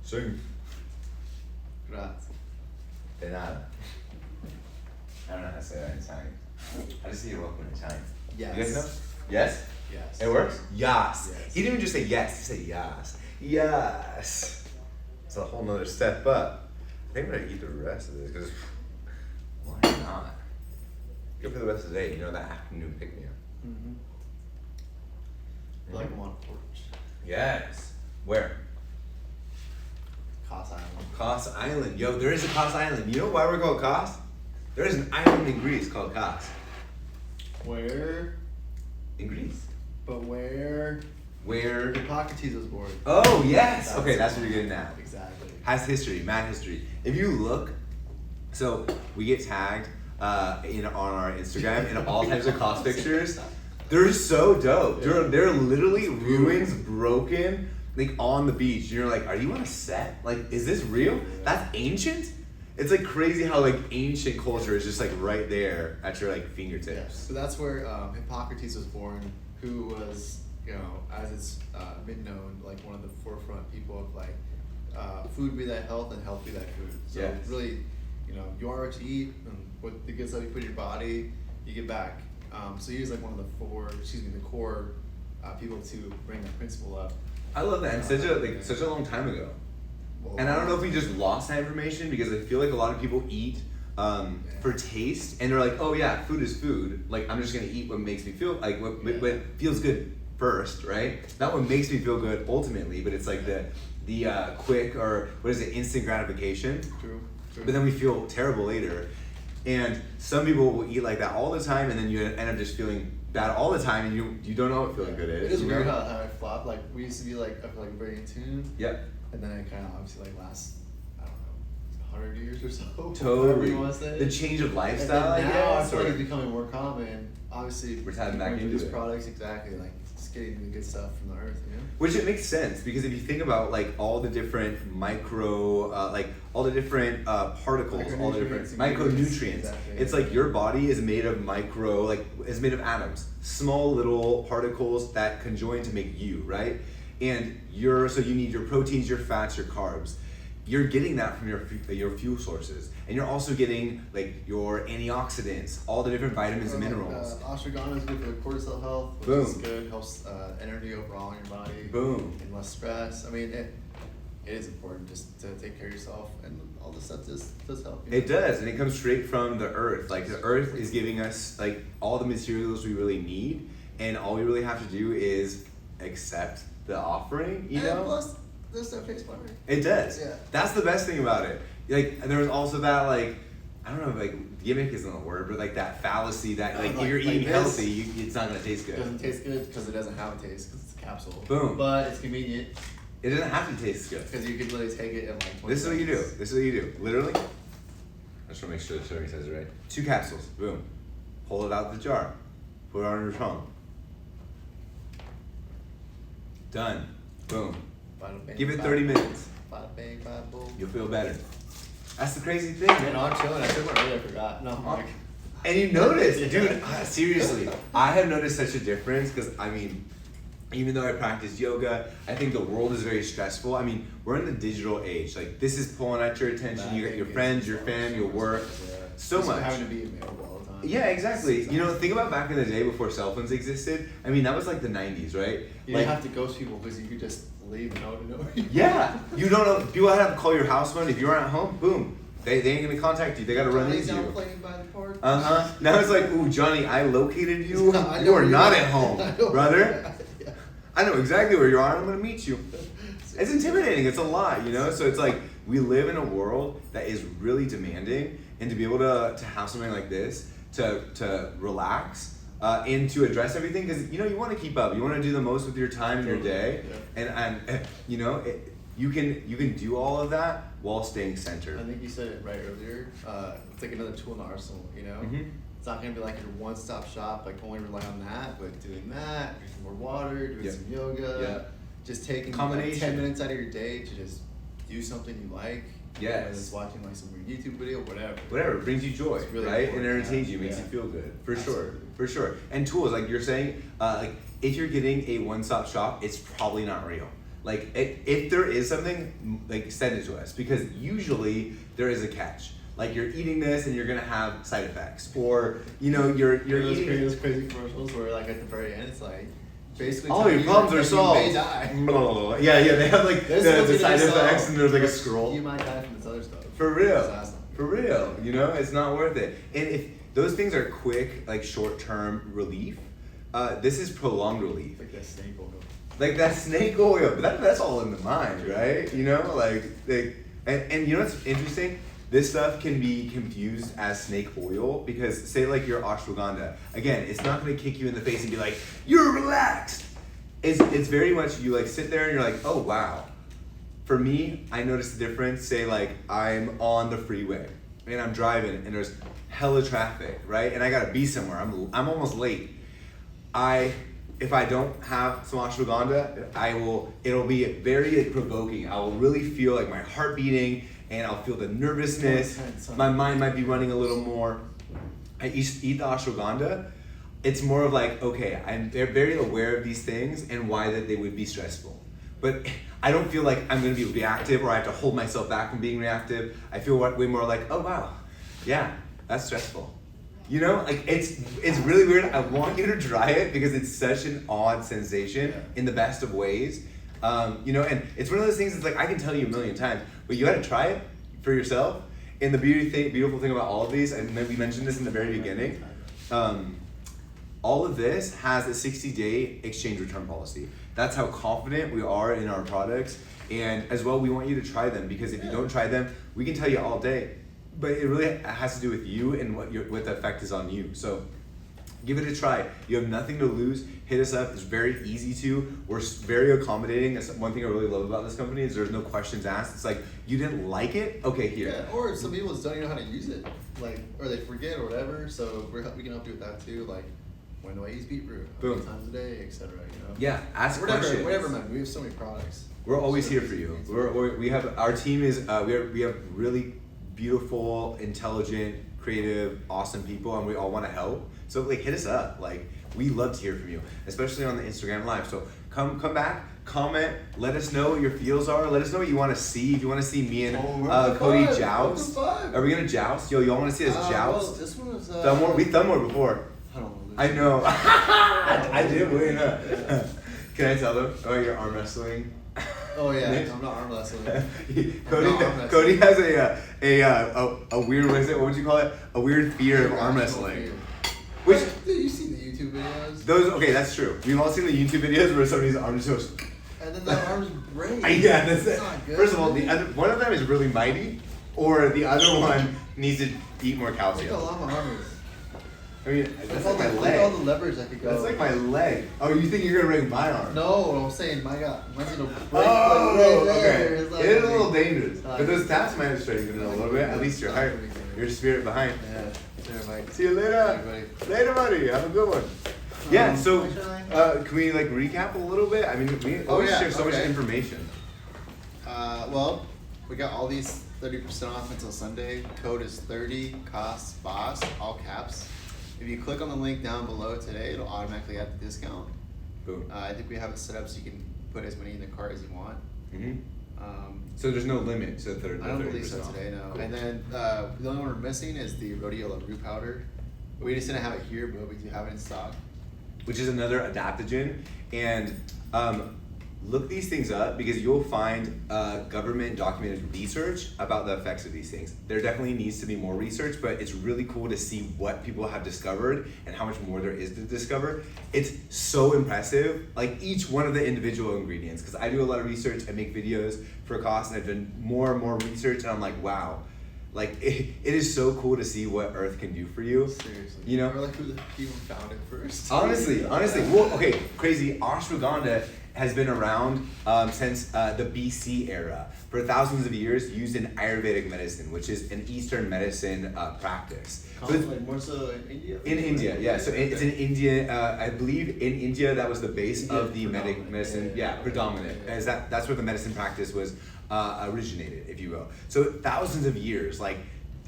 Sing. Grazie. De nada. I don't know how to say that in Italian. How to say you're welcome in Italian? Yes. You guys know? Yes? Yes. It works? Yes. Yes. He didn't even just say yes, he said yes. Yes. It's a whole nother step up. I think I'm gonna eat the rest of this because why not? Go for the rest of the day, you know, that afternoon pick me up. Mm-hmm. Like I'm on a porch. Yes. Where? KOS Island. KOS Island. Yo, there is a KOS Island. You know why we're called KOS? There is an island in Greece called KOS. Where? In Greece. But where? Where? Hippocrates was born. Oh, yes! Okay, that's what you're getting at. Exactly. Has history, mad history. If you look, so we get tagged on our Instagram in all types of KOS pictures. They're so dope. Yeah. They're literally ruins broken, like on the beach. You're like, are you on a set? Like, is this real? That's ancient? It's like crazy how like ancient culture is just like right there at your like fingertips. Yeah. So that's where Hippocrates was born, who was, you know, as it's been known, like one of the forefront people of like food be that health and health be that food. So Yes. really, you know, you are what you eat, and what the good stuff you put in your body, you get back. So he was like one of the core people to bring that principle up. I love that, and such a long time ago. Well, And I don't know if we just lost that information because I feel like a lot of people eat for taste, and they're like, oh yeah, food is food. Like I'm just gonna eat what makes me feel like what feels good first, right? Not what makes me feel good ultimately, but it's like the quick or what is it, instant gratification. True. But then we feel terrible later. And some people will eat like that all the time, and then you end up just feeling bad all the time, and you don't know what feeling good is. It is you weird know? how I flop. Like we used to be like I feel like very in tune. Yep. And then it kind of obviously like lasts, I don't know, 100 years or so. Whatever Totally. you want to say. The change of And lifestyle, I then now I guess. feel like Or, it's becoming more common. Obviously, We're tapping back going through into these it. products, exactly. Like just getting the good stuff from the earth, you know. which it makes sense because if you think about like all the different all the different particles, all the different micronutrients, Exactly. it's like your body is made of is made of atoms, small little particles that conjoin to make you, right? And so you need your proteins, your fats, your carbs. You're getting that from your fuel sources, and you're also getting like your antioxidants, all the different vitamins and minerals. Ashwagandha is good for the cortisol health, which Boom. is good. Helps energy overall in your body. Boom. And less stress. I mean, it is important just to take care of yourself, and all this stuff just does help. You It does, and it comes straight from the earth. Like the earth is giving us like all the materials we really need, and all we really have to do is accept the offering. You And know, plus, this stuff tastes better. it does. Yeah. That's the best thing about it. Like there was also that like I don't know, like gimmick isn't a word, but like that fallacy that like if you're like eating this. healthy, it's not gonna taste It good. doesn't taste good because it doesn't have a taste because it's a capsule. Boom. But it's convenient It doesn't have to taste good. because you can literally take it in like 20 This is what you do. seconds. This is what you do. Literally. I just want to make sure the serving says it right. 2 capsules. Boom. Pull it out of the jar. Put it on your tongue. Done. Boom. Bada bing, Give it bada 30 boom. minutes. Bada bing, bada boom. You'll feel better. That's the crazy thing, Man, man. I'm chilling. I took one earlier, I forgot. No, I'm like, And you notice, Yeah. dude, seriously, I have noticed such a difference because, I mean, even though I practice yoga, I think the world is very stressful. I mean, we're in the digital age. Like, this is pulling at your attention. You got your friends, your fam, your work, so just much. having to be available all the time. Yeah, exactly. You know, think about back in the day before cell phones existed. I mean, that was like the 90s, right? You Like, didn't have to ghost people because you could just leave and no one would know. yeah, you don't know. People had to call your house phone. If you weren't at home, boom, they ain't gonna contact you. They gotta run into you. Playing by the park. Now it's like, ooh, Johnny, I located you. No, I know You are where not you're at home, I know brother. Yeah. I know exactly where you are. I'm gonna meet you. It's intimidating. It's a lot, you know. So it's like we live in a world that is really demanding, and to be able to have something like this to relax and to address everything, because you know you want to keep up. You want to do the most with your time and your day, and you know you can do all of that while staying centered. I think you said it right earlier. It's like another tool in the arsenal, you know? Mhm. It's not gonna be like your one-stop shop, like only rely on that, but doing that, drinking more water, doing Yep. some yoga, Yep. just taking like Combination. 10 minutes out of your day to just do something you like. Yes. Whether it's watching like some weird YouTube video, whatever. Whatever brings you joy, It's really right? And important. entertains you, makes Yeah. you feel good, for Absolutely. sure. And tools, like you're saying, like if you're getting a one-stop shop, it's probably not real. Like if there is something, like send it to us, because usually there is a catch. Like you're eating this and you're gonna have side effects, or you know you're eating. those crazy commercials where like at the very end it's like basically All telling your you problems that are you solved. may die. Blah. Yeah, they have like There's the something side to be effects, solved, and there's like a but scroll. You might die from this other stuff. For real. So that's not good. For real. You know, it's not worth it. And if those things are quick, like short-term relief, this is prolonged relief. Like that snake oil. Like that snake oil, but that's all in the mind, right? You know, like and you know what's interesting? This stuff can be confused as snake oil because say like your ashwagandha. Again, it's not gonna kick you in the face and be like, you're relaxed. It's very much you like sit there and you're like, oh wow. For me, I noticed the difference. Say like I'm on the freeway and I'm driving and there's hella traffic, right? And I gotta be somewhere. I'm almost late. If I don't have some ashwagandha, it'll be very provoking. I will really feel like my heart beating and I'll feel the nervousness. My mind might be running a little more. I eat the ashwagandha. It's more of like, okay, they're very aware of these things and why that they would be stressful. But I don't feel like I'm gonna be reactive or I have to hold myself back from being reactive. I feel way more like, oh wow, yeah, that's stressful. You know, like it's really weird. I want you to try it because it's such an odd sensation in the best of ways. You know, and it's one of those things that's like I can tell you a million times, but you gotta try it for yourself. And the beautiful thing about all of these, and we mentioned this in the very beginning, all of this has a 60-day exchange return policy. That's how confident we are in our products. And as well, we want you to try them because if you don't try them, we can tell you all day. But it really has to do with you and what the effect is on you. So give it a try. You have nothing to lose. Hit us up. It's very easy to. We're very accommodating. That's one thing I really love about this company is there's no questions asked. It's like, you didn't like it? Okay, here. Yeah, or some people just don't even know how to use it, like, or they forget or whatever. So we can help you with that too. Like, when do I use beetroot? How many Boom. times a day, etc. You know. Yeah, ask questions. Whatever, man. We have so many products. We're always So here easy. for you. We have our team is we have really beautiful, intelligent, creative, awesome people, and we all want to help. So like, hit us up. Like, we love to hear from you, especially on the Instagram Live. So come back, comment, let us know what your feels are. Let us know what you want to see. If you want to see me and Cody joust, are we gonna joust? Yo, y'all want to see us joust? Well, this one was. We thumb war before. I don't know. I know. I did win. Can I tell them? Oh, you're arm wrestling. Oh yeah, I'm not arm wrestling. Cody has a weird, what is it? What would you call it? A weird fear of arm wrestling. Which Dude, you've seen the YouTube videos. okay, that's true. We've all seen the YouTube videos where somebody's arms just. And then the arms break. Yeah, that's it. Not good, First of all, man. one of them is really mighty, or the other one needs to eat more Look calcium. how long my arm is. I mean, that's like my Look at all the leg. levers I could go. That's like my leg. Oh, you think you're gonna break my arm? No, I'm saying mine's gonna break. Oh, like, right there. okay. It's like- It is a little dangerous, It's like- but those taps might have strengthened it a little bit. At least your heart, your spirit behind. Yeah. There, Mike. See you later. Everybody. Later, buddy. Have a good one. Yeah. So, What should I- can we like recap a little bit? I mean, we always share so much information. Well, we got all these 30% off until Sunday. Code is 30 KOS BOSS, all caps. If you click on the link down below today, it'll automatically add the discount. Boom. I think we have it set up so you can put as many in the cart as you want. Mm-hmm. So there's no limit to the 30%. I don't believe so today, no. Cool. And then the only one we're missing is the rhodiola root powder. We just didn't have it here, but we do have it in stock. Which is another adaptogen. And look these things up because you'll find government documented research about the effects of these things. There definitely needs to be more research, but it's really cool to see what people have discovered and how much more there is to discover. It's so impressive, like each one of the individual ingredients, because I do a lot of research, I make videos for KOS, and I've done more and more research, and I'm like, wow. Like, it is so cool to see what Earth can do for you. Seriously. You know? Or like who the people found it first. Honestly. Well, okay, crazy. Ashwagandha has been around since the BC era for thousands of years, used in Ayurvedic medicine, which is an Eastern medicine practice. So like more so in India? In India, yeah. So it's in India. I believe in India that was the base of the medicine. Yeah, predominant. As that's where the medicine practice was originated, if you will. So thousands of years, like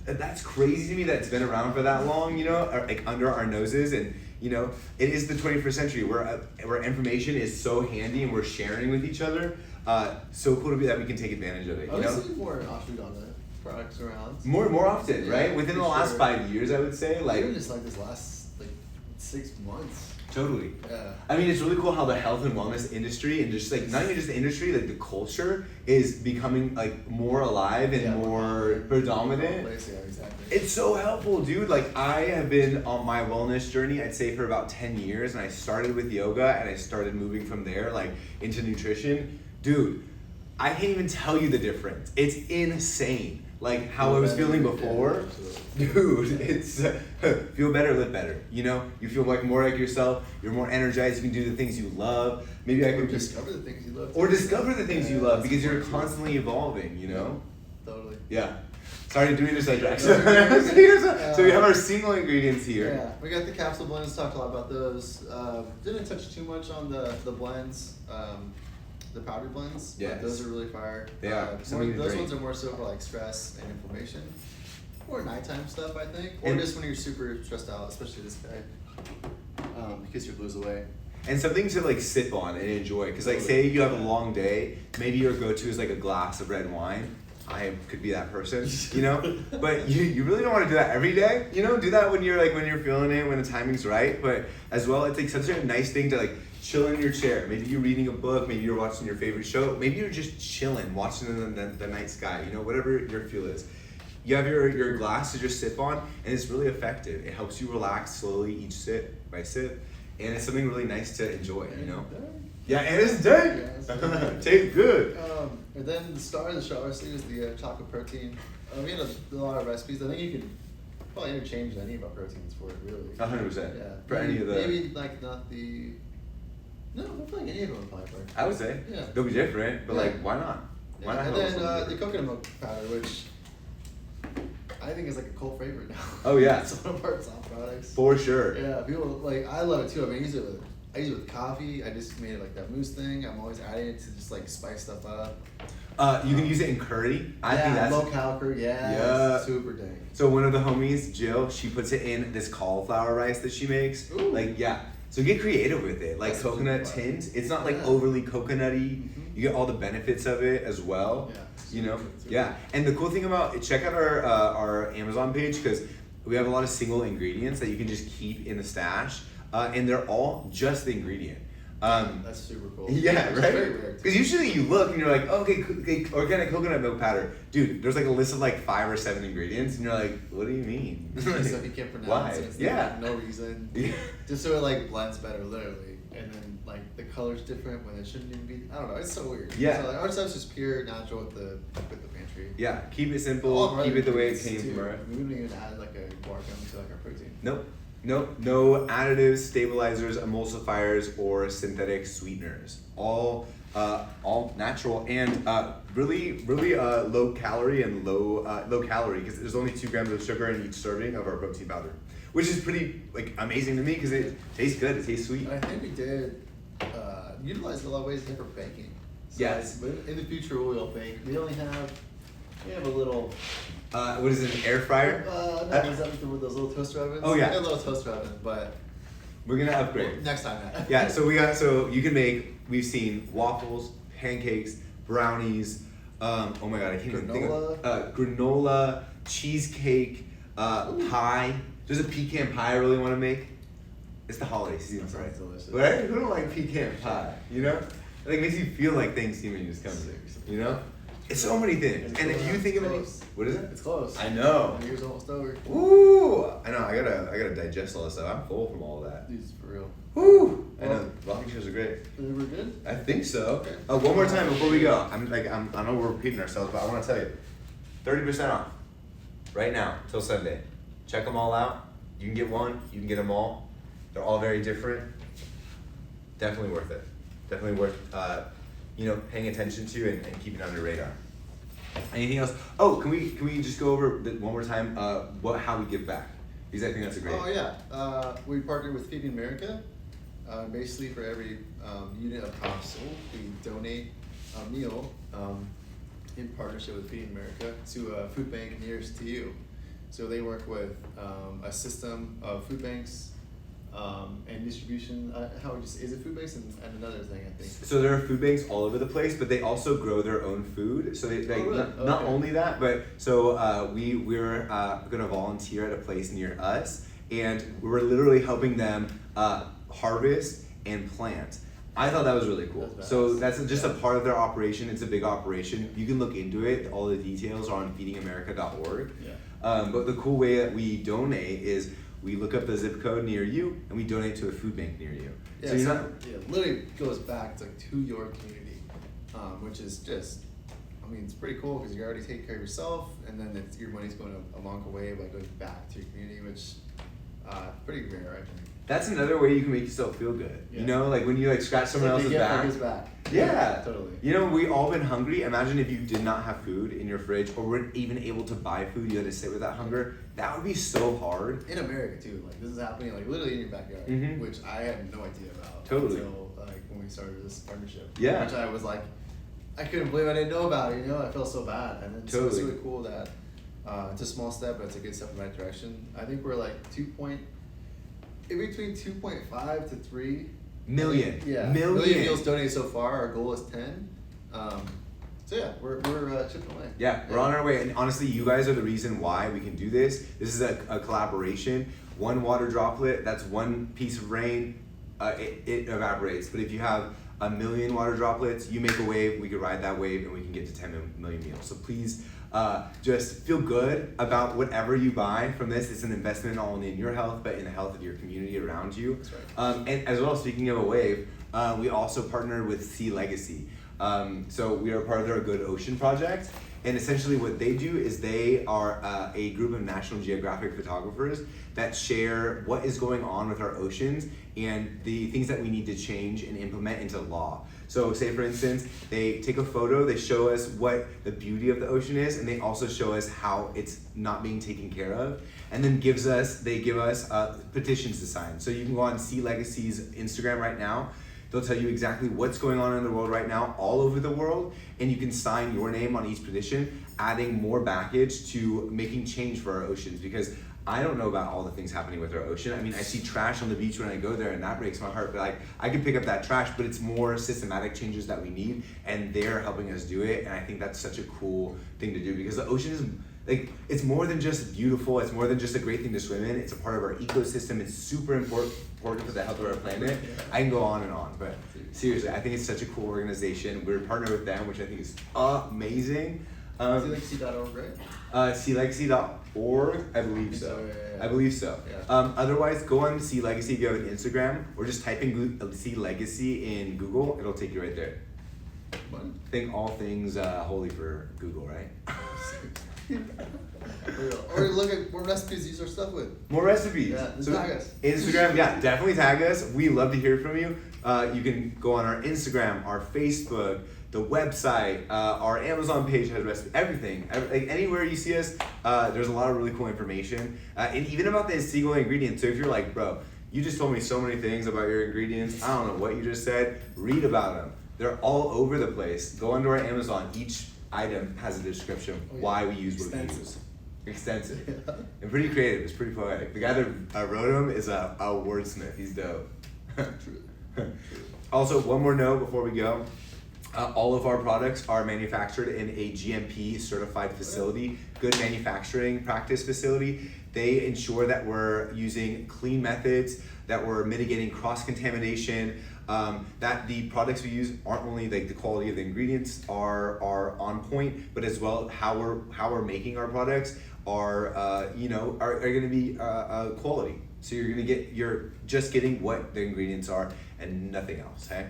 that's crazy to me that it's been around for that long. You know, like under our noses and. You know, it is the 21st century where information is so handy and we're sharing with each other. So cool to be that we can take advantage of it. I was seeing more Ashwagandha products around. More often, yeah, right? Within the last 5 years, I would say. Like even just like this last 6 months. Totally. Yeah. I mean, it's really cool how the health and wellness industry and just like not even just the industry, like the culture is becoming like more alive and more predominant. Yeah, exactly. It's so helpful, dude. Like I have been on my wellness journey, I'd say for about 10 years, and I started with yoga and I started moving from there like into nutrition. Dude, I can't even tell you the difference. It's insane. Like how I was feeling before, dude, it's feel better, live better. You know, you feel like more like yourself. You're more energized. You can do the things you love. Maybe I could discover the things you love. Or discover the things you love because you're constantly evolving. You know. Totally. Yeah. Sorry, doing this sidetrack. So we have our single ingredients here. Yeah, we got the capsule blends. Talked a lot about those. Didn't touch too much on the blends. The powder blends, yes. Those are really fire. They are. Those ones are more so for like stress and inflammation, or nighttime stuff, I think, or just when you're super stressed out, especially this guy, because you lose away. And something to like sip on and enjoy, because like say you have a long day, maybe your go-to is like a glass of red wine. I could be that person, you know, but you really don't want to do that every day, you know. Do that when you're feeling it, when the timing's right. But as well, it's like such a nice thing to like chill in your chair. Maybe you're reading a book, maybe you're watching your favorite show, maybe you're just chilling, watching the night sky, you know, whatever your feel is. You have your glass to just sip on, and it's really effective. It helps you relax slowly each sip by sip, and it's something really nice to enjoy, you know. Yeah, and it's done. Yeah, tastes good. And then the star of the show obviously is the chocolate protein. We had a lot of recipes. I think you can probably interchange any of our proteins for it, really. 100%. Yeah. For any of the. Maybe like not the. No, I don't feel like any of them apply for it. I would say. Yeah. They'll be different, but like, why not? Yeah. Why not? And then the coconut milk powder, which I think is like a cult favorite now. Oh yeah. It's one of our top products. For sure. Yeah, people like. I love it too. I mean, I use it with coffee. I just made it like that mousse thing. I'm always adding it to just like spice stuff up. You can use it in curry. I think that's low-cal curry. Yeah. Super dang. So one of the homies, Jill, she puts it in this cauliflower rice that she makes. Ooh. Like so get creative with it. Like That's coconut tint. It's not like overly coconutty. Mm-hmm. You get all the benefits of it as well. Yeah. You know. Yeah. And the cool thing about check out our Amazon page because we have a lot of single ingredients that you can just keep in the stash. And they're all just the ingredient. That's super cool. Yeah, It's right? very rare, too. Because usually you look and you're like, oh, okay, organic coconut milk powder. Dude, there's like a list of like 5 or 7 ingredients, and you're like, what do you mean? Stuff you can't pronounce. Why? And it's Yeah. like, no reason. Yeah. Just so it like blends better, literally. And then like the color's different when it shouldn't even be. I don't know. It's so weird. Yeah. So like, our stuff's just pure natural with the pantry. Yeah, keep it All simple, of our keep it the way it ingredients, came too. from Earth. We wouldn't even add like a guar gum to like our protein. Nope. No additives, stabilizers, emulsifiers, or synthetic sweeteners. All natural and really low calorie and low calorie because there's only 2 grams of sugar in each serving of our protein powder, which is pretty like amazing to me because it tastes good, it tastes sweet. I think we did utilize a lot of ways for baking. So Yes. in the future, we'll think we have a little. What is it, an air fryer? No, is that with those little toaster ovens? Oh, yeah. A little toaster oven, but We're gonna upgrade. next time. Yeah, so you can make, we've seen waffles, pancakes, brownies, oh my god, I can't even think of granola, cheesecake, pie. There's a pecan pie I really want to make. It's the holiday season, That right? sounds delicious. Right? Who don't like pecan pie? You know? Like, it makes you feel like Thanksgiving is coming. You know? It's so many things. And if you think of any, what is it? It's close. I know. The year's almost over. Woo! I know. I gotta digest all this stuff. I'm full from all of that. Dude, it's for real. Woo! I know. Rocking chairs are great. We're good? I think so. Okay. One more time before we go. I know we're repeating ourselves, but I want to tell you, 30% off right now till Sunday. Check them all out. You can get one. You can get them all. They're all very different. Definitely worth it. Definitely worth paying attention to and keeping on your radar. Anything else? Oh, can we just go over one more time how we give back? Because I think that's a great. Oh yeah, we partnered with Feeding America. Basically, for every unit of cost sold, we donate a meal in partnership with Feeding America to a food bank nearest to you. So they work with a system of food banks and distribution. How would you say? Is it food banks and another thing? I think. So there are food banks all over the place, but they also grow their own food. So they really? not Okay. only that, but so we're gonna volunteer at a place near us, and we're literally helping them harvest and plant. I thought that was really cool. That's So badass. that's just a part of their operation. It's a big operation. You can look into it. All the details are on feedingamerica.org. Yeah. But the cool way that we donate is we look up the zip code near you and we donate to a food bank near you. Yeah, so you're not. literally goes back to your community, which is just, it's pretty cool because you already take care of yourself, and then your money's going a long way by going back to your community, which pretty rare, I think. That's another way you can make yourself feel good. Yeah. You know, like when you scratch someone else's back. Yeah, totally. You know, we all been hungry. Imagine if you did not have food in your fridge or weren't even able to buy food. You had to sit with that hunger. That would be so hard. In America too, like this is happening like literally in your backyard, Mhm. which I had no idea about Totally. until like when we started this partnership. Yeah. Which I was like, I couldn't believe I didn't know about it. I felt so bad, and then so it's Totally. really cool that it's a small step, but it's a good step in the right direction. I think we're like in between 2.5 to 3 Million. Yeah, million meals donated so far. Our goal is 10. So yeah, we're chipping away. Yeah, we're on our way. And honestly, you guys are the reason why we can do this. This is a collaboration. One water droplet, that's one piece of rain, it evaporates. But if you have a million water droplets, you make a wave, we can ride that wave, and we can get to 10 million meals. So please just feel good about whatever you buy from this. It's an investment not only in your health, but in the health of your community around you. That's right. And as well, speaking of a wave, we also partnered with Sea Legacy. So we are part of their Good Ocean project. And essentially what they do is they are a group of National Geographic photographers that share what is going on with our oceans and the things that we need to change and implement into law. So say for instance, they take a photo, they show us what the beauty of the ocean is, and they also show us how it's not being taken care of, and then they give us petitions to sign. So you can go on Sea Legacy's Instagram right now. They'll tell you exactly what's going on in the world right now, all over the world, and you can sign your name on each petition, adding more baggage to making change for our oceans, because I don't know about all the things happening with our ocean. I mean, I see trash on the beach when I go there, and that breaks my heart, but like, I can pick up that trash, but it's more systematic changes that we need, and they're helping us do it, and I think that's such a cool thing to do, because the ocean is, like, it's more than just beautiful, it's more than just a great thing to swim in, it's a part of our ecosystem, it's super important for the health of our planet. I can go on, but seriously, I think it's such a cool organization. We're partnered with them, which I think is amazing. SeaLegacy.org, right? SeaLegacy.org, I believe so. Yeah. I believe so. Yeah. Otherwise, go on Sea Legacy if you have an Instagram, or just type in Sea Legacy in Google, it'll take you right there. Fun. Think all things holy for Google, right? Or look at what recipes use our stuff with. More recipes. Yeah, So tag us. Instagram, yeah, definitely tag us. We love to hear from you. You can go on our Instagram, our Facebook, the website, our Amazon page has recipes, everything. Like anywhere you see us, there's a lot of really cool information. And even about the single ingredients. So if you're like, bro, you just told me so many things about your ingredients, I don't know what you just said, read about them. They're all over the place. Go onto our Amazon. Each item has a description of why we use what we use. Extensive. Yeah. And pretty creative. It's pretty poetic. The guy that wrote them is a wordsmith. He's dope. True. Also, one more note before we go. All of our products are manufactured in a GMP certified facility, good manufacturing practice facility. They ensure that we're using clean methods, that we're mitigating cross-contamination, that the products we use aren't only like the quality of the ingredients are on point, but as well how we're making our products are gonna be quality. So you're just getting what the ingredients are and nothing else, hey?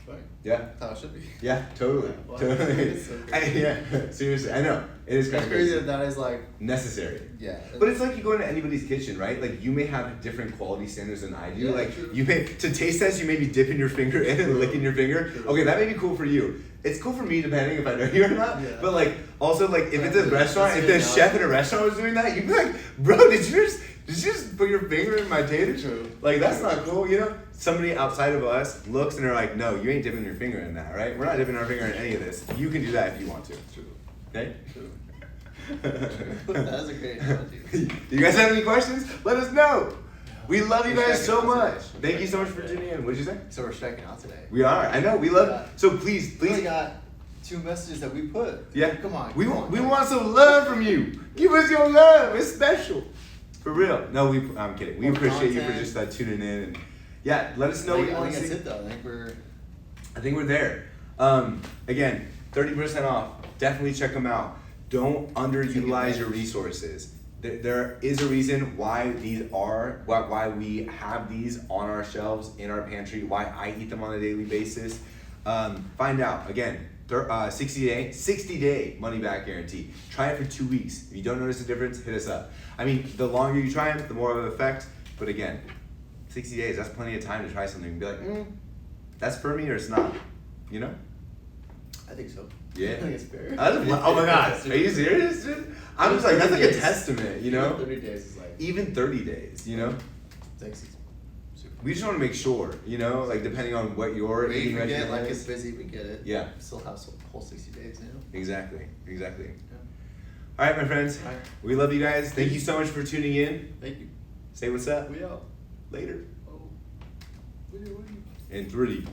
Right. Yeah. That's how it should be. Yeah, totally. Wow. Totally. It's so crazy. Yeah, seriously, I know. It is kind It's of crazy that is like, necessary. yeah. But it's like you go into anybody's kitchen, right? Like you may have different quality standards than I do. Yeah, like true. you may to taste test, you may be dipping your finger in and licking your finger. True. Okay, that may be cool for you. It's cool for me depending if I know you or not. Yeah. But like also like if it's a Yeah, restaurant, if that's the good chef in a restaurant was doing that, you'd be like, bro, did you just put your finger in my tater? True. Like that's not cool, you know? Somebody outside of us looks and they're like, no, you ain't dipping your finger in that, right? We're not dipping our finger in any of this. You can do that if you want to. True. Okay? True. That is a great analogy. You guys have any questions? Let us know. We love you We're guys so striking out much. today. Thank you so much for tuning in. What did you say? So we're striking out today. We are. I know. We love. Yeah. So please, We only please. got 2 messages that we put. Yeah. Come on. We come want. on, We guys. want some love from you. Give us your love. It's special. For real. No, I'm kidding. We More appreciate you for content. just tuning in and yeah. Let us know I what think, you I want think to that's see. it though. I think we're there. Again, 30% off. Definitely check them out. Don't underutilize your resources. There is a reason why why we have these on our shelves in our pantry. Why I eat them on a daily basis. Find out again. 60 day money back guarantee. Try it for 2 weeks. If you don't notice a difference, hit us up. I mean, the longer you try it, the more of an effect. But again, 60 days, that's plenty of time to try something and be like, that's for me or it's not. You know? I think so. Yeah. I think it's fair. Oh my god, are you serious, dude? I'm just like, that's like a 30 days. testament, you know? 30 days is like. Even 30 days, you know? Thanks. Super. We just want to make sure, you know, like depending on what your We eating forget, regimen like is. it's busy, we get it. Yeah. Still have some whole 60 days, you know? Exactly. Yeah. All right, my friends. All right. We love you guys. Thank you so much for tuning in. Thank you. Say what's up. We out. Later. Oh. We do. In 3,